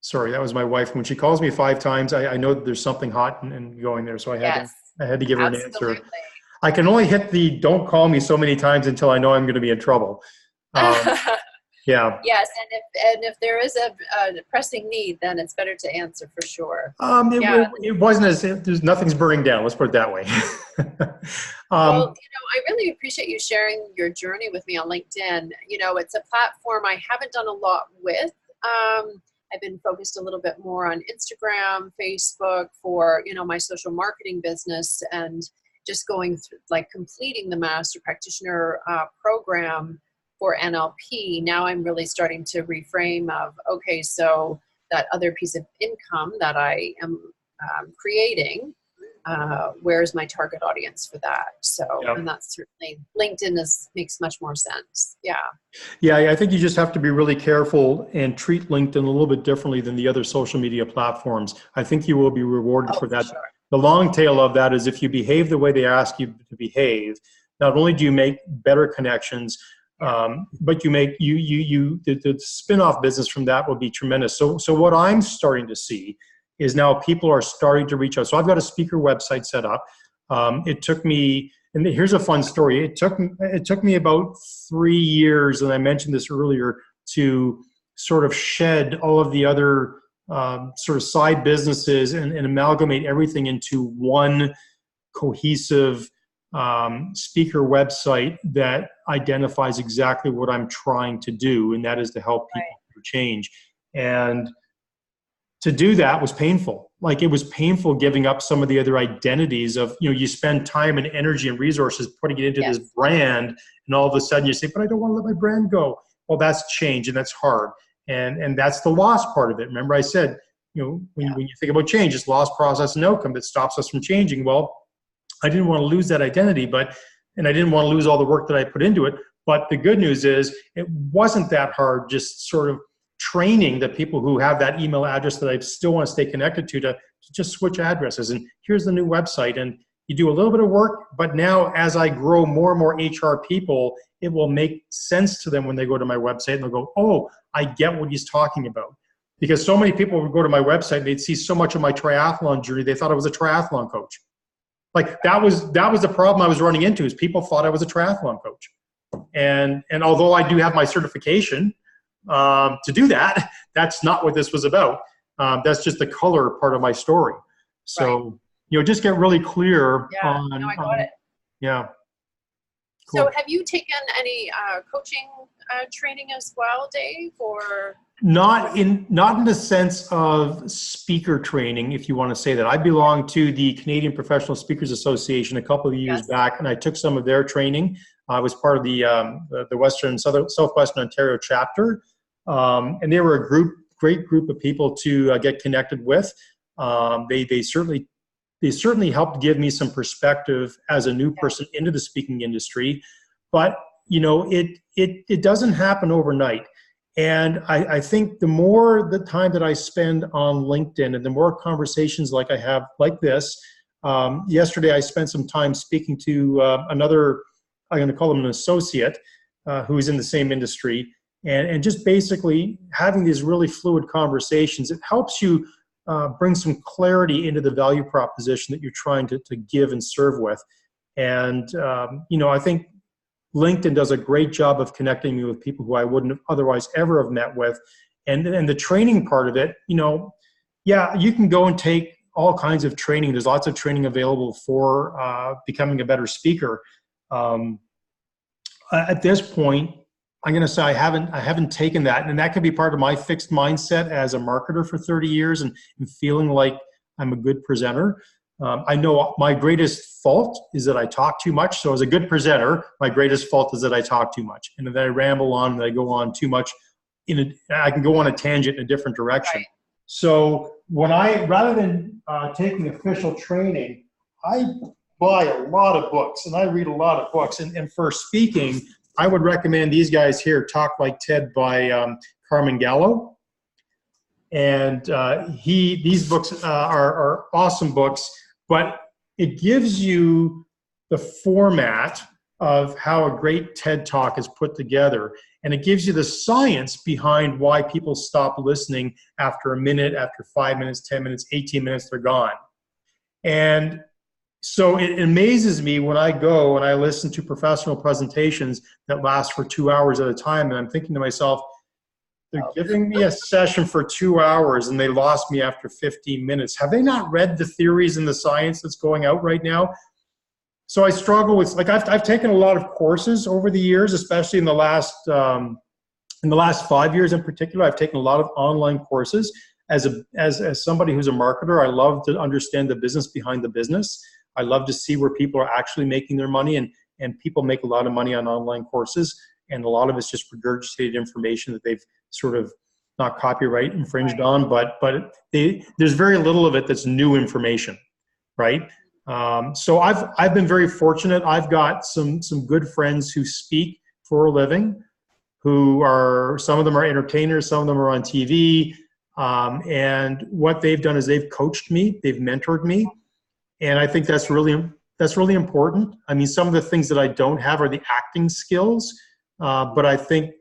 Sorry, that was my wife. When she calls me 5 times, I know that there's something hot and going there, so I had to give her an answer. I can only hit the don't call me so many times until I know I'm going to be in trouble. Yeah. Yes, and if there is a pressing need, then it's better to answer for sure. It wasn't as if there's nothing's burning down. Let's put it that way. Well, you know, I really appreciate you sharing your journey with me on LinkedIn. You know, it's a platform I haven't done a lot with. I've been focused a little bit more on Instagram, Facebook for, you know, my social marketing business, and just going through, like, completing the Master Practitioner program for NLP. Now I'm really starting to reframe of, okay, so that other piece of income that I am creating, where's my target audience for that? So, and that's certainly, LinkedIn makes much more sense. Yeah. Yeah, I think you just have to be really careful and treat LinkedIn a little bit differently than the other social media platforms. I think you will be rewarded for that. Sure. The long tail of that is if you behave the way they ask you to behave, not only do you make better connections, but you make the spin-off business from that will be tremendous. So what I'm starting to see is now people are starting to reach out. So I've got a speaker website set up. It took me, and here's a fun story. It took me about 3 years, and I mentioned this earlier, to sort of shed all of the other sort of side businesses and amalgamate everything into one cohesive speaker website that identifies exactly what I'm trying to do, and that is to help people change. And to do that was painful. Like, it was painful giving up some of the other identities of, you know, you spend time and energy and resources putting it into this brand, and all of a sudden you say, but I don't want to let my brand go. Well, that's change, and that's hard. And that's the loss part of it. Remember I said, you know, when you think about change, it's loss, process, and outcome that stops us from changing. Well, I didn't want to lose that identity, and I didn't want to lose all the work that I put into it. But the good news is it wasn't that hard, just sort of training the people who have that email address that I still want to stay connected to just switch addresses. And here's the new website. And you do a little bit of work, but now as I grow more and more HR people, it will make sense to them when they go to my website and they'll go, oh, I get what he's talking about. Because so many people would go to my website and they'd see so much of my triathlon journey, they thought I was a triathlon coach. Like that was the problem I was running into, is people thought I was a triathlon coach. And although I do have my certification to do that, that's not what this was about. That's just the color part of my story. So, just get really clear on. No, I got it. Yeah. Cool. So have you taken any coaching training as well, Dave, or? Not in the sense of speaker training, if you want to say that. I belong to the Canadian Professional Speakers Association a couple of years back, and I took some of their training. I was part of the Southwestern Ontario chapter, and they were a great group of people to get connected with. They certainly helped give me some perspective as a new person into the speaking industry, but it doesn't happen overnight. And I think the more the time that I spend on LinkedIn and the more conversations like I have like this, yesterday I spent some time speaking to another, I'm going to call him an associate, who's in the same industry, and just basically having these really fluid conversations. It helps you bring some clarity into the value proposition that you're trying to give and serve with. And, I think LinkedIn does a great job of connecting me with people who I wouldn't have otherwise ever have met with. And the training part of it, you can go and take all kinds of training. There's lots of training available for becoming a better speaker. At this point, I'm going to say I haven't taken that, and that could be part of my fixed mindset as a marketer for 30 years and feeling like I'm a good presenter. I know my greatest fault is that I talk too much. So as a good presenter, my greatest fault is that I talk too much, and that I ramble on, that I go on too much. I can go on a tangent in a different direction. Right. So rather than taking official training, I buy a lot of books and I read a lot of books. And for speaking, I would recommend these guys here, Talk Like Ted by Carmen Gallo. And these books are awesome books, but it gives you the format of how a great TED Talk is put together. And it gives you the science behind why people stop listening after a minute, after 5 minutes, 10 minutes, 18 minutes, they're gone. And so it amazes me when I go and I listen to professional presentations that last for 2 hours at a time, and I'm thinking to myself, they're giving me a session for 2 hours and they lost me after 15 minutes. Have they not read the theories and the science that's going out right now? So I struggle with, I've taken a lot of courses over the years, especially in the last 5 years in particular. I've taken a lot of online courses. As somebody who's a marketer, I love to understand the business behind the business. I love to see where people are actually making their money, and people make a lot of money on online courses, and a lot of it's just regurgitated information that they've sort of not copyright infringed on, but there's very little of it that's new information, right? So I've been very fortunate. I've got some good friends who speak for a living, some of them are entertainers, some of them are on TV, and what they've done is they've coached me, they've mentored me, and I think that's really important. I mean, some of the things that I don't have are the acting skills, but I think,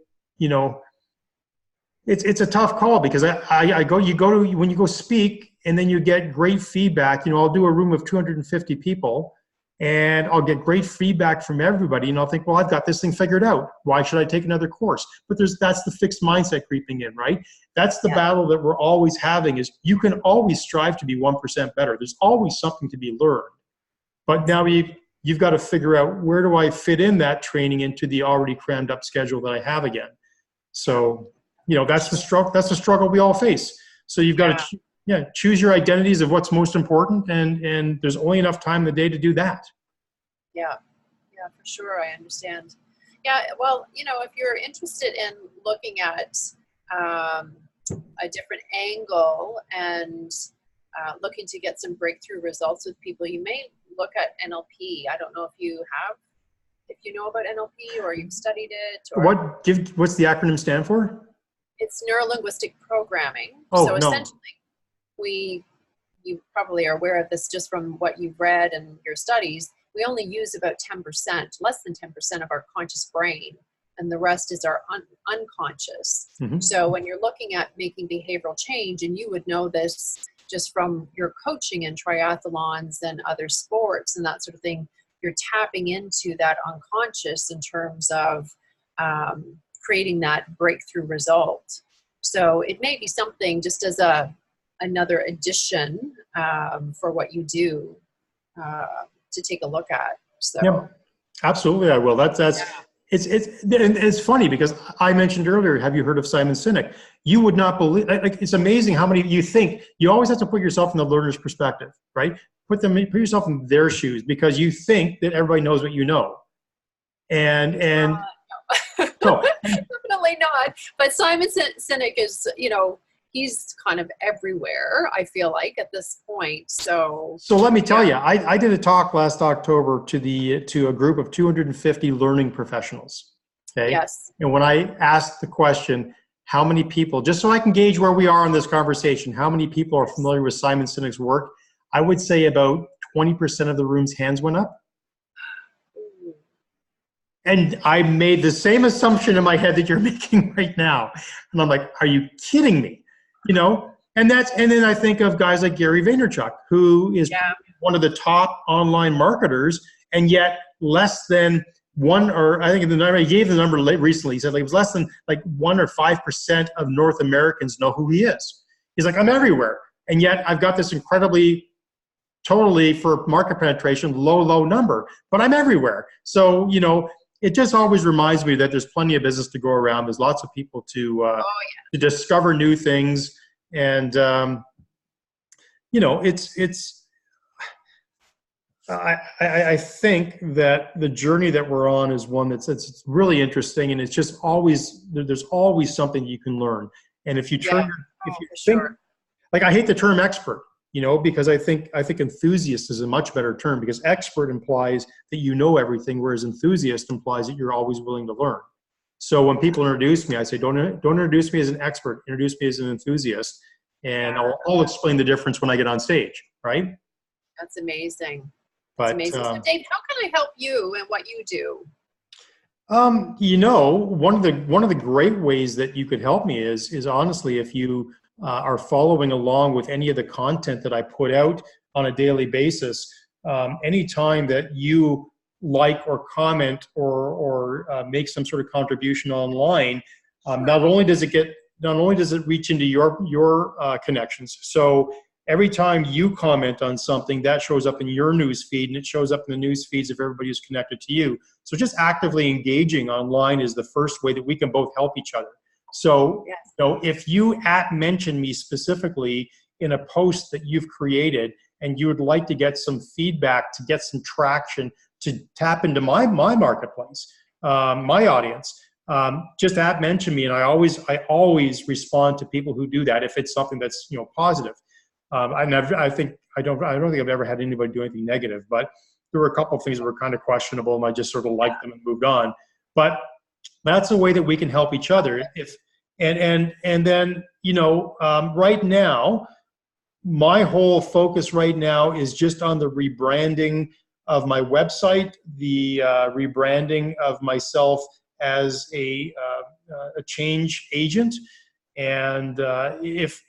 it's a tough call, because when you go speak and then you get great feedback. I'll do a room of 250 people and I'll get great feedback from everybody, and I'll think, well, I've got this thing figured out. Why should I take another course? But that's the fixed mindset creeping in, right? That's the battle that we're always having, is you can always strive to be 1% better. There's always something to be learned. But now you've got to figure out, where do I fit in that training into the already crammed up schedule that I have again? So, that's the struggle we all face. So you've got to choose your identities of what's most important, and there's only enough time in the day to do that. Yeah, for sure. I understand. Yeah, well, if you're interested in looking at a different angle and looking to get some breakthrough results with people, you may look at NLP. I don't know if you know about NLP or you've studied it. Or what's the acronym stand for? It's Neuro-Linguistic Programming. Oh, so no. Essentially, you probably are aware of this just from what you've read and your studies. We only use about 10%, less than 10% of our conscious brain, and the rest is our unconscious. Mm-hmm. So when you're looking at making behavioral change, and you would know this just from your coaching in triathlons and other sports and that sort of thing, you're tapping into that unconscious in terms of creating that breakthrough result. So it may be something just as another addition for what you do to take a look at. So yeah, absolutely, I will. That's yeah. It's funny because I mentioned earlier, have you heard of Simon Sinek? You would not believe, like, it's amazing how many you think. You always have to put yourself in the learner's perspective, right? Put yourself in their shoes, because you think that everybody knows what you know. And No, definitely not. But Simon Sinek is, he's kind of everywhere, I feel like, at this point. So let me tell you, I did a talk last October to a group of 250 learning professionals. Okay. Yes. And when I asked the question, how many people, just so I can gauge where we are in this conversation, how many people are familiar with Simon Sinek's work, I would say about 20% of the room's hands went up. And I made the same assumption in my head that you're making right now. And I'm like, are you kidding me? And then I think of guys like Gary Vaynerchuk, who is one of the top online marketers, and yet less than one, or I think the number, he gave the number recently, he said it was less than like 1 or 5% of North Americans know who he is. He's like, I'm everywhere. And yet I've got this incredibly, totally for market penetration, low number, but I'm everywhere. So, it just always reminds me that there's plenty of business to go around. There's lots of people to discover new things. And, I think that the journey that we're on is one it's really interesting, and it's just always, there's always something you can learn. And if you think, like, I hate the term expert, because I think enthusiast is a much better term, because expert implies that you know everything, whereas enthusiast implies that you're always willing to learn. So when people introduce me, I say, don't introduce me as an expert, introduce me as an enthusiast, and I'll explain the difference when I get on stage, right? That's amazing. That's amazing. So Dave, how can I help you in what you do? One of the great ways that you could help me is honestly, if you are following along with any of the content that I put out on a daily basis, anytime that you like or comment or make some sort of contribution online, not only does it reach into your connections. So every time you comment on something, that shows up in your news feed, and it shows up in the news feeds of everybody who's connected to you. So just actively engaging online is the first way that we can both help each other. So, if you mention me specifically in a post that you've created, and you would like to get some feedback, to get some traction, to tap into my marketplace, my audience, just mention me, and I always respond to people who do that if it's something that's positive. I don't think I've ever had anybody do anything negative, but there were a couple of things that were kind of questionable, and I just sort of liked them and moved on. But that's a way that we can help each other. And then right now, my whole focus right now is just on the rebranding of my website, the rebranding of myself as a change agent. And if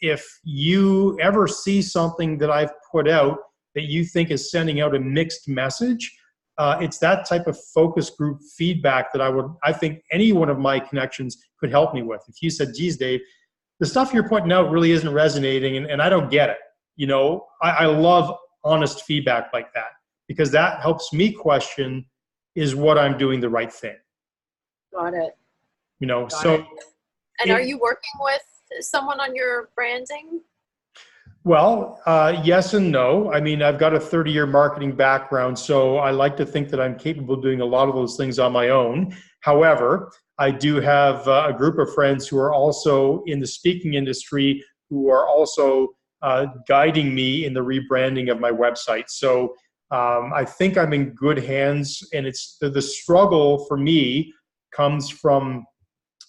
you ever see something that I've put out that you think is sending out a mixed message, it's that type of focus group feedback that I think any one of my connections could help me with. If you said, geez, Dave, the stuff you're putting out really isn't resonating, and I don't get it. I love honest feedback like that, because that helps me question, is what I'm doing the right thing? Got it. Got it. And are you working with someone on your branding? Well, yes and no. I mean, I've got a 30-year marketing background, so I like to think that I'm capable of doing a lot of those things on my own. However, I do have a group of friends who are also in the speaking industry, who are also guiding me in the rebranding of my website. So I think I'm in good hands, and it's the struggle for me comes from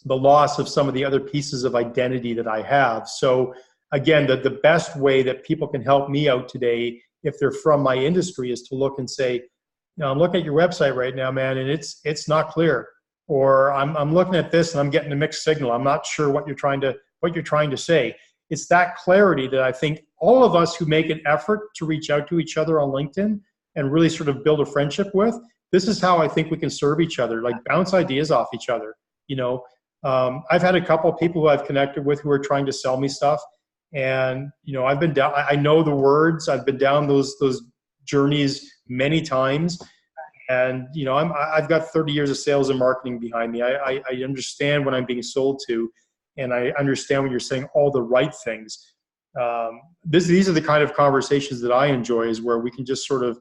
the loss of some of the other pieces of identity that I have. So again, the best way that people can help me out today, if they're from my industry, is to look and say, I'm looking at your website right now, man, and it's not clear. Or I'm looking at this and I'm getting a mixed signal. I'm not sure what you're trying to say. It's that clarity that I think all of us who make an effort to reach out to each other on LinkedIn and really sort of build a friendship with, this is how I think we can serve each other, like bounce ideas off each other. You know, I've had a couple of people who I've connected with who are trying to sell me stuff. And, you know, I've been down, I know the words, I've been down those journeys many times. And, you know, I've got 30 years of sales and marketing behind me. I understand what I'm being sold to, and I understand when you're saying all the right things. These are the kind of conversations that I enjoy, is where we can just sort of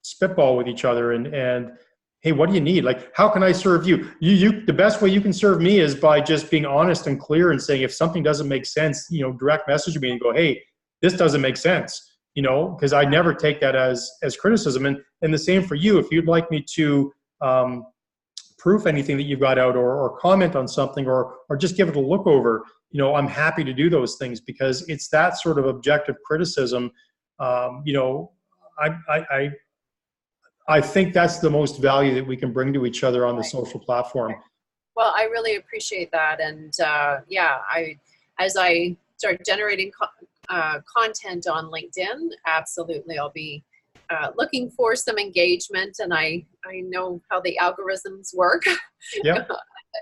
spitball with each other and hey, what do you need? Like, how can I serve you? The best way you can serve me is by just being honest and clear and saying, if something doesn't make sense, you know, direct message me and go, hey, this doesn't make sense, you know, because I never take that as criticism. And the same for you. If you'd like me to proof anything that you've got out, or comment on something, or just give it a look over, you know, I'm happy to do those things, because it's that sort of objective criticism. You know, I think that's the most value that we can bring to each other on the social platform. Well, I really appreciate that. And yeah, as I start generating content on LinkedIn, absolutely, I'll be looking for some engagement. And I know how the algorithms work Yep. at the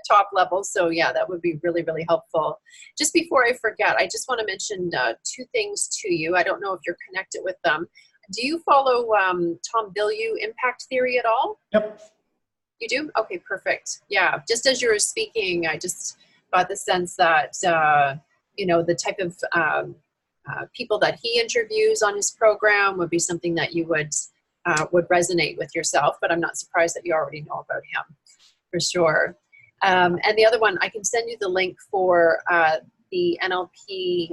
top level. So yeah, that would be really, really helpful. Just before I forget, I just want to mention two things to you. I don't know if you're connected with them. Do you follow Tom Bilyeu Impact Theory at all? Yep. You do? Okay, perfect. Yeah, just as you were speaking, I just got the sense that, you know, the type of people that he interviews on his program would be something that you would resonate with yourself, but I'm not surprised that you already know about him, for sure. And the other one, I can send you the link for the NLP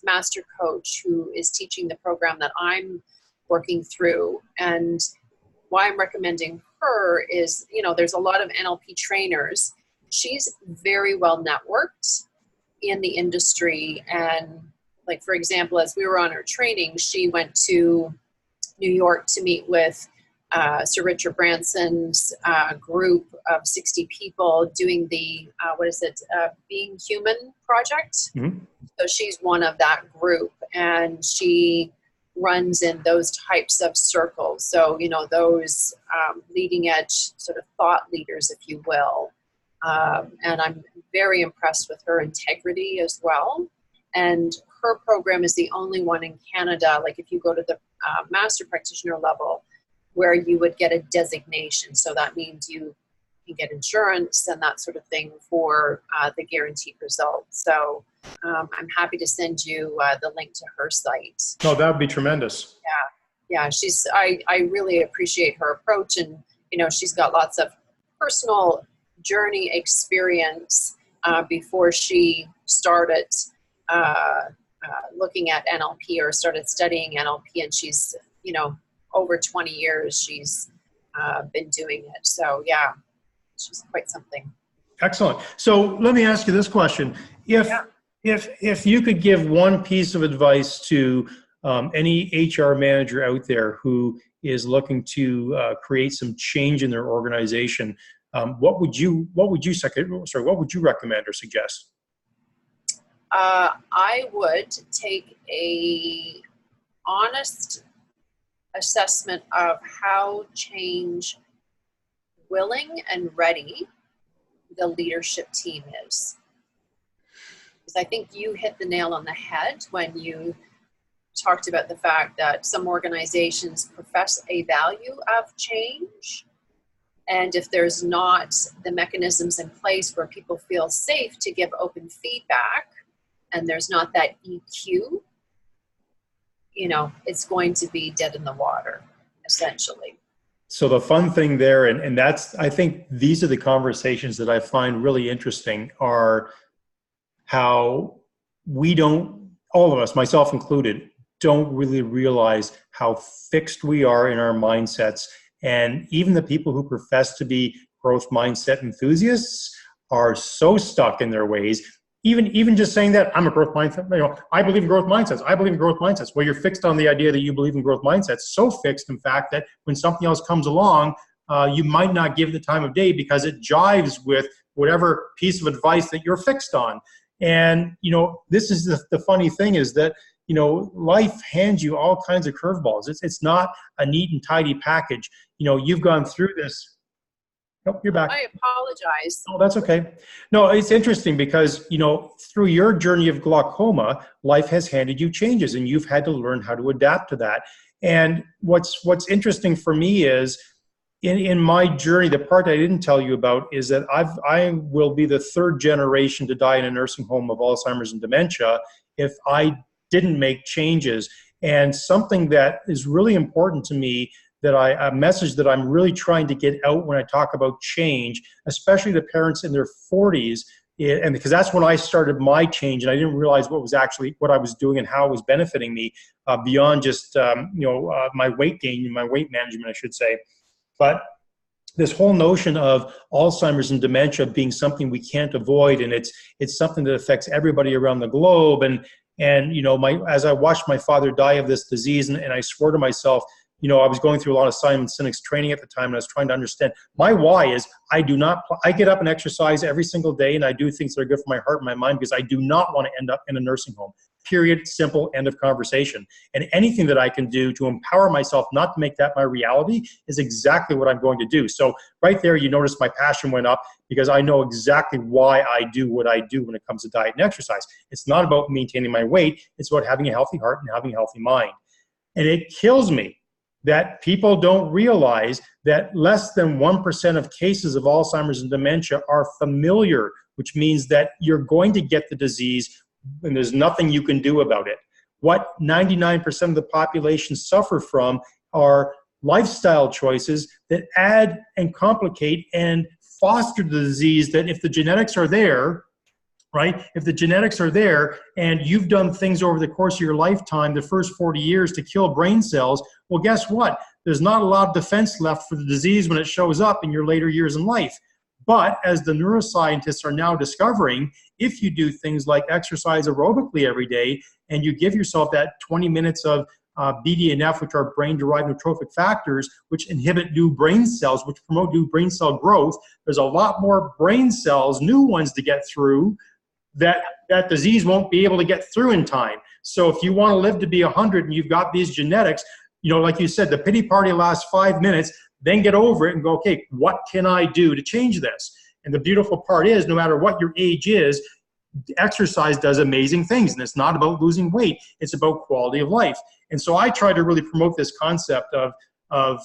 master coach who is teaching the program that I'm working through. And why I'm recommending her is, you know, there's a lot of NLP trainers. She's very well networked in the industry. And like, for example, as we were on her training, she went to New York to meet with Sir Richard Branson's group of 60 people doing the, Being Human project. Mm-hmm. So she's one of that group, and she runs in those types of circles. So, you know, those leading edge sort of thought leaders, if you will. And I'm very impressed with her integrity as well. And her program is the only one in Canada, like if you go to the master practitioner level, where you would get a designation. So that means you can get insurance and that sort of thing for the guaranteed results. So I'm happy to send you the link to her site. Oh, that would be tremendous. Yeah. I really appreciate her approach, and, you know, she's got lots of personal journey experience before she started looking at NLP or started studying NLP, and she's, you know, over 20 years she's been doing it. So yeah, she's quite something. Excellent. So let me ask you this question. If you could give one piece of advice to any HR manager out there who is looking to create some change in their organization, what would you recommend or suggest? I would take a honest assessment of how change willing and ready the leadership team is. Because I think you hit the nail on the head when you talked about the fact that some organizations profess a value of change. And if there's not the mechanisms in place where people feel safe to give open feedback, and there's not that EQ, you know, it's going to be dead in the water, essentially. So the fun thing there, and that's, I think these are the conversations that I find really interesting, are how we don't, all of us, myself included, don't really realize how fixed we are in our mindsets. And even the people who profess to be growth mindset enthusiasts are so stuck in their ways. Even just saying that, I'm a growth mindset, you know, I believe in growth mindsets. I believe in growth mindsets. Well, you're fixed on the idea that you believe in growth mindsets. So fixed, in fact, that when something else comes along, you might not give the time of day because it jives with whatever piece of advice that you're fixed on. And, this is the funny thing is that, life hands you all kinds of curveballs. It's not a neat and tidy package. You've gone through this. Nope, you're back. I apologize. Oh, that's okay. No, it's interesting because, through your journey of glaucoma, life has handed you changes and you've had to learn how to adapt to that. And what's interesting for me is in my journey, the part I didn't tell you about is that I will be the third generation to die in a nursing home of Alzheimer's and dementia if I didn't make changes. And something that is really important to me, a message that I'm really trying to get out when I talk about change, especially to parents in their 40s, and because that's when I started my change, and I didn't realize what I was doing and how it was benefiting me beyond just my weight gain and my weight management, I should say. But this whole notion of Alzheimer's and dementia being something we can't avoid, and it's something that affects everybody around the globe. And as I watched my father die of this disease, and I swore to myself, I was going through a lot of Simon Sinek's training at the time, and I was trying to understand. My why is I get up and exercise every single day, and I do things that are good for my heart and my mind because I do not want to end up in a nursing home. Period. Simple. End of conversation. And anything that I can do to empower myself not to make that my reality is exactly what I'm going to do. So right there, you notice my passion went up because I know exactly why I do what I do when it comes to diet and exercise. It's not about maintaining my weight. It's about having a healthy heart and having a healthy mind. And it kills me that people don't realize that less than 1% of cases of Alzheimer's and dementia are familiar, which means that you're going to get the disease and there's nothing you can do about it. What 99% of the population suffer from are lifestyle choices that add and complicate and foster the disease that if the genetics are there, right? If the genetics are there and you've done things over the course of your lifetime, the first 40 years to kill brain cells, well, guess what? There's not a lot of defense left for the disease when it shows up in your later years in life. But as the neuroscientists are now discovering, if you do things like exercise aerobically every day and you give yourself that 20 minutes of BDNF, which are brain-derived neurotrophic factors, which inhibit new brain cells, which promote new brain cell growth, there's a lot more brain cells, new ones to get through, that disease won't be able to get through in time. So if you want to live to be 100 and you've got these genetics, like you said, the pity party lasts 5 minutes, then get over it and go, okay, what can I do to change this? And the beautiful part is, no matter what your age is, exercise does amazing things. And it's not about losing weight. It's about quality of life. And so I try to really promote this concept of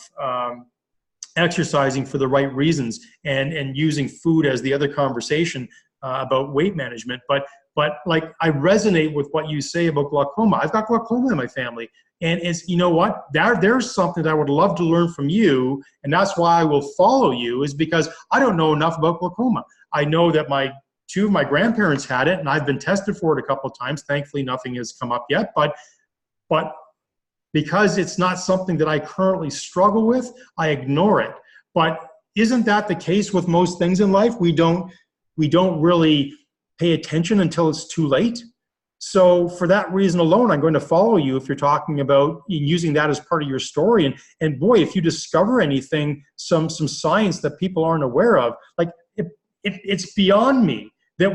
exercising for the right reasons and using food as the other conversation about weight management. But like I resonate with what you say about glaucoma. I've got glaucoma in my family. And it's, what, there's something that I would love to learn from you. And that's why I will follow you, is because I don't know enough about glaucoma. I know that two of my grandparents had it and I've been tested for it a couple of times. Thankfully, nothing has come up yet, but because it's not something that I currently struggle with, I ignore it. But isn't that the case with most things in life? We don't really pay attention until it's too late. So for that reason alone, I'm going to follow you if you're talking about using that as part of your story. And boy, if you discover anything, some science that people aren't aware of, like it's beyond me that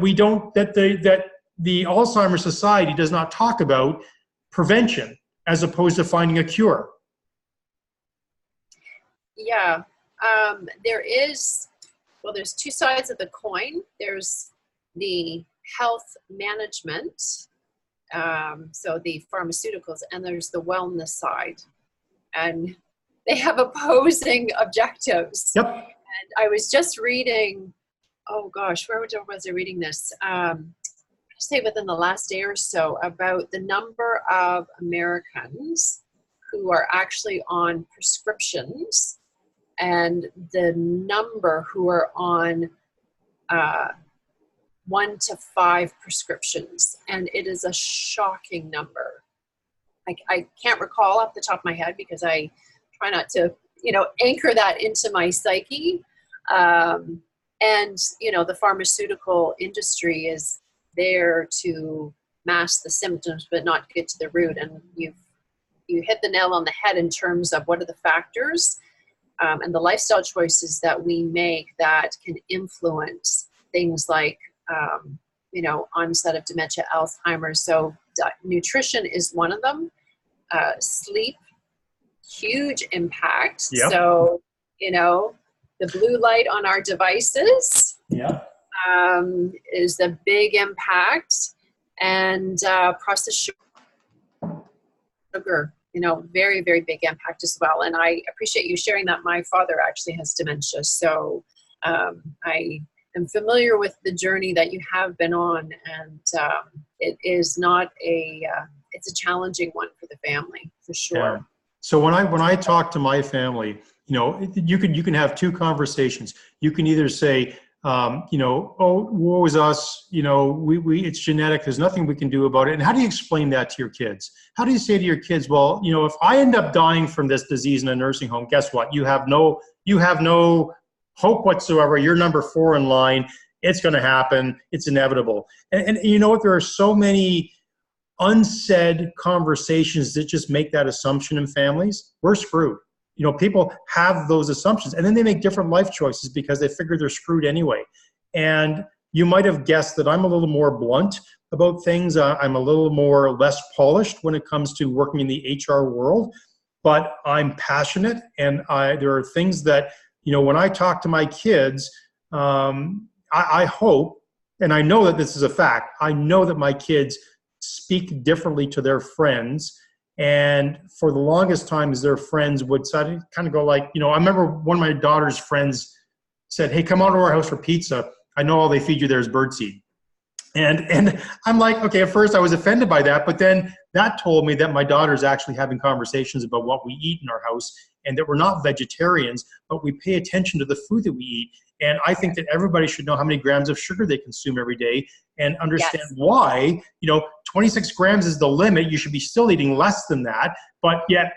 the Alzheimer's Society does not talk about prevention as opposed to finding a cure. Yeah, there's two sides of the coin. There's the health management, so the pharmaceuticals, and there's the wellness side. And they have opposing objectives. Yep. And I was just reading, oh gosh, where was I reading this? Say within the last day or so, about the number of Americans who are actually on prescriptions and the number who are on 1 to 5 prescriptions. And it is a shocking number. I can't recall off the top of my head because I try not to, anchor that into my psyche. And, the pharmaceutical industry is there to mask the symptoms but not get to the root. And you hit the nail on the head in terms of what are the factors and the lifestyle choices that we make that can influence things like onset of dementia, Alzheimer's. So nutrition is one of them. Sleep, huge impact. Yep. So, the blue light on our devices is a big impact. And processed sugar, very, very big impact as well. And I appreciate you sharing that. My father actually has dementia. So I am familiar with the journey that you have been on. And it is not it's a challenging one for the family, for sure. Yeah. So when I talk to my family, you can have two conversations. You can either say, oh, woe is us, it's genetic, there's nothing we can do about it. And how do you explain that to your kids? How do you say to your kids, well, if I end up dying from this disease in a nursing home, guess what? You have no hope whatsoever. You're number 4 in line. It's going to happen. It's inevitable. And you know what? There are so many unsaid conversations that just make that assumption in families. We're screwed. People have those assumptions, and then they make different life choices because they figure they're screwed anyway. And you might have guessed that I'm a little more blunt about things. I'm a little more less polished when it comes to working in the HR world, but I'm passionate, and there are things that, when I talk to my kids, I hope, and I know that this is a fact, I know that my kids speak differently to their friends. And for the longest time, their friends would kind of go like, I remember one of my daughter's friends said, hey, come on to our house for pizza. I know all they feed you there is birdseed. And I'm like, okay, at first I was offended by that, but then that told me that my daughter's actually having conversations about what we eat in our house, and that we're not vegetarians, but we pay attention to the food that we eat. And I think that everybody should know how many grams of sugar they consume every day and understand why, 26 grams is the limit. You should be still eating less than that. But yet,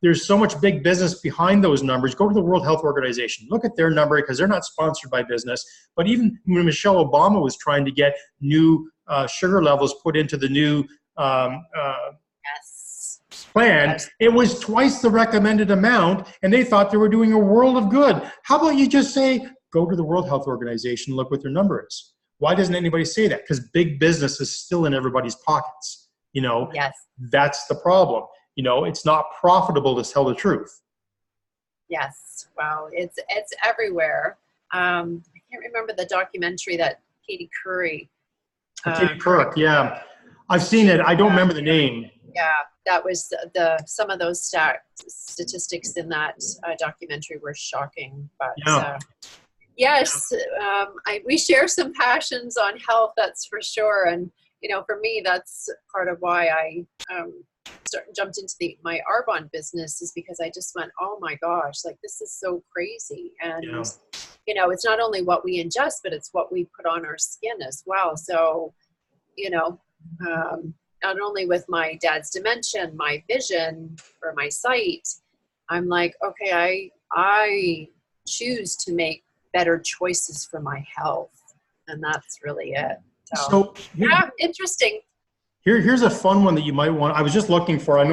there's so much big business behind those numbers. Go to the World Health Organization. Look at their number, because they're not sponsored by business. But even when Michelle Obama was trying to get new sugar levels put into the new plan, it was twice the recommended amount, and they thought they were doing a world of good. How about you just say, go to the World Health Organization, look what their number is? Why doesn't anybody say that? Because big business is still in everybody's pockets. That's the problem. It's not profitable to tell the truth. Yes. Well, it's everywhere. I can't remember the documentary that Katie Curry. Katie Couric, yeah. I've seen it. I don't remember the name. Yeah, that was some of those statistics in that documentary were shocking. But yes, we share some passions on health, that's for sure. And for me, that's part of why I jumped into my Arbonne business, is because I just went, oh my gosh, like this is so crazy. And it's not only what we ingest, but it's what we put on our skin as well. So not only with my dad's dementia and my vision or my sight, I'm like, okay, I choose to make better choices for my health. And that's really it. So interesting. Here's a fun one that you might want. I was just looking for, I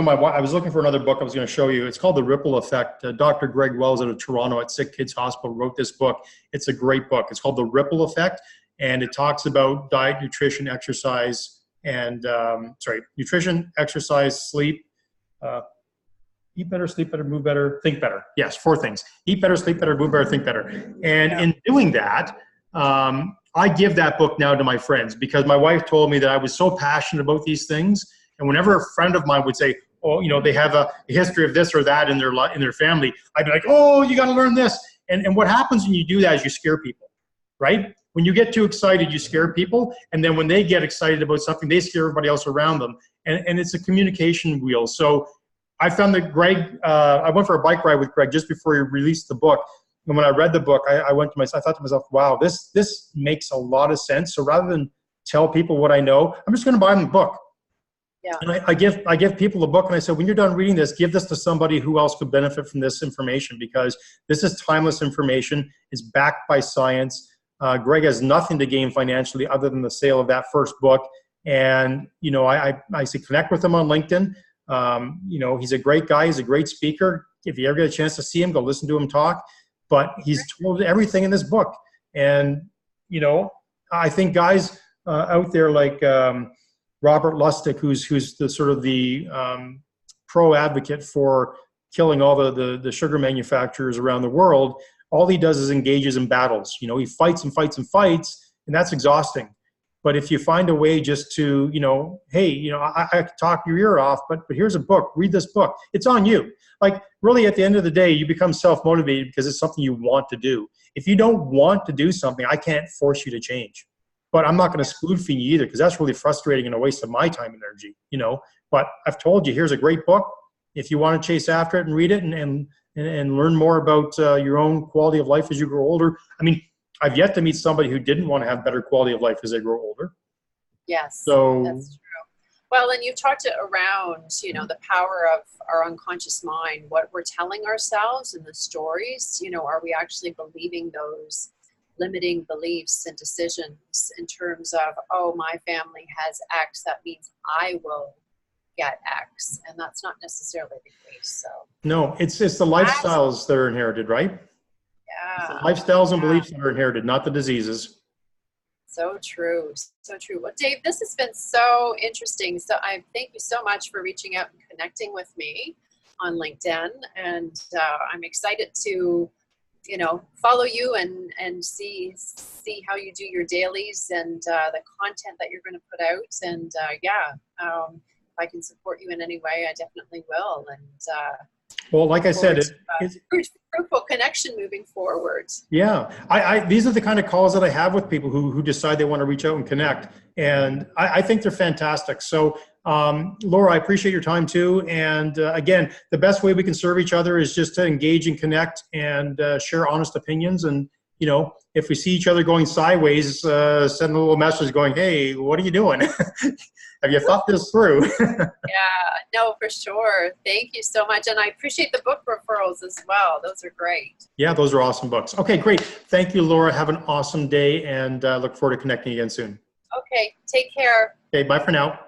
was looking for another book I was going to show you. It's called The Ripple Effect. Dr. Greg Wells out of Toronto at Sick Kids Hospital wrote this book. It's a great book. It's called The Ripple Effect. And it talks about diet, nutrition, exercise, and nutrition, exercise, sleep, eat better, sleep better, move better, think better. Yes, 4 things. Eat better, sleep better, move better, think better. And in doing that, I give that book now to my friends, because my wife told me that I was so passionate about these things. And whenever a friend of mine would say, oh, they have a history of this or that in their family, I'd be like, oh, you got to learn this. And what happens when you do that is you scare people, right? When you get too excited, you scare people. And then when they get excited about something, they scare everybody else around them. And it's a communication wheel. So I found that Greg, I went for a bike ride with Greg just before he released the book. And when I read the book, I thought to myself, wow, this makes a lot of sense. So rather than tell people what I know, I'm just going to buy them the book. Yeah. And I give people the book, and I said, when you're done reading this, give this to somebody who else could benefit from this information, because this is timeless information. It's backed by science. Greg has nothing to gain financially other than the sale of that first book. And, I say connect with him on LinkedIn. He's a great guy. He's a great speaker. If you ever get a chance to see him, go listen to him talk. But he's told everything in this book. And, I think guys, out there like Robert Lustig, who's the sort of the pro advocate for killing all the sugar manufacturers around the world. All he does is engages in battles. You know, he fights and fights and fights, and that's exhausting. But if you find a way just to, you know, hey, you know, I could talk your ear off, but here's a book, read this book. It's on you. Like, really, at the end of the day, you become self-motivated because it's something you want to do. If you don't want to do something, I can't force you to change. But I'm not going to spoon feed you either, because that's really frustrating and a waste of my time and energy, you know. But I've told you, here's a great book. If you want to chase after it and read it and learn more about your own quality of life as you grow older. I mean, I've yet to meet somebody who didn't want to have better quality of life as they grow older. Yes, so that's true. Well, and you've talked around, you know, the power of our unconscious mind, what we're telling ourselves and the stories. You know, are we actually believing those limiting beliefs and decisions in terms of, oh, my family has X, that means I will get X, and that's not necessarily the case. So no, it's the lifestyles that are inherited, right? Yeah. It's the lifestyles and beliefs that are inherited, not the diseases. So true. So true. Well, Dave, this has been so interesting. So I thank you so much for reaching out and connecting with me on LinkedIn. And I'm excited to, you know, follow you and see how you do your dailies and the content that you're going to put out. And if I can support you in any way, I definitely will. And well, like I said, it's fruitful connection moving forward. Yeah, these are the kind of calls that I have with people who decide they want to reach out and connect, and I think they're fantastic. So, Laura, I appreciate your time too. And again, the best way we can serve each other is just to engage and connect and share honest opinions. And you know, if we see each other going sideways, send a little message going, "Hey, what are you doing? Have you thought this through?" Yeah, no, for sure. Thank you so much. And I appreciate the book referrals as well. Those are great. Yeah, those are awesome books. Okay, great. Thank you, Laura. Have an awesome day, and look forward to connecting again soon. Okay, take care. Okay, bye for now.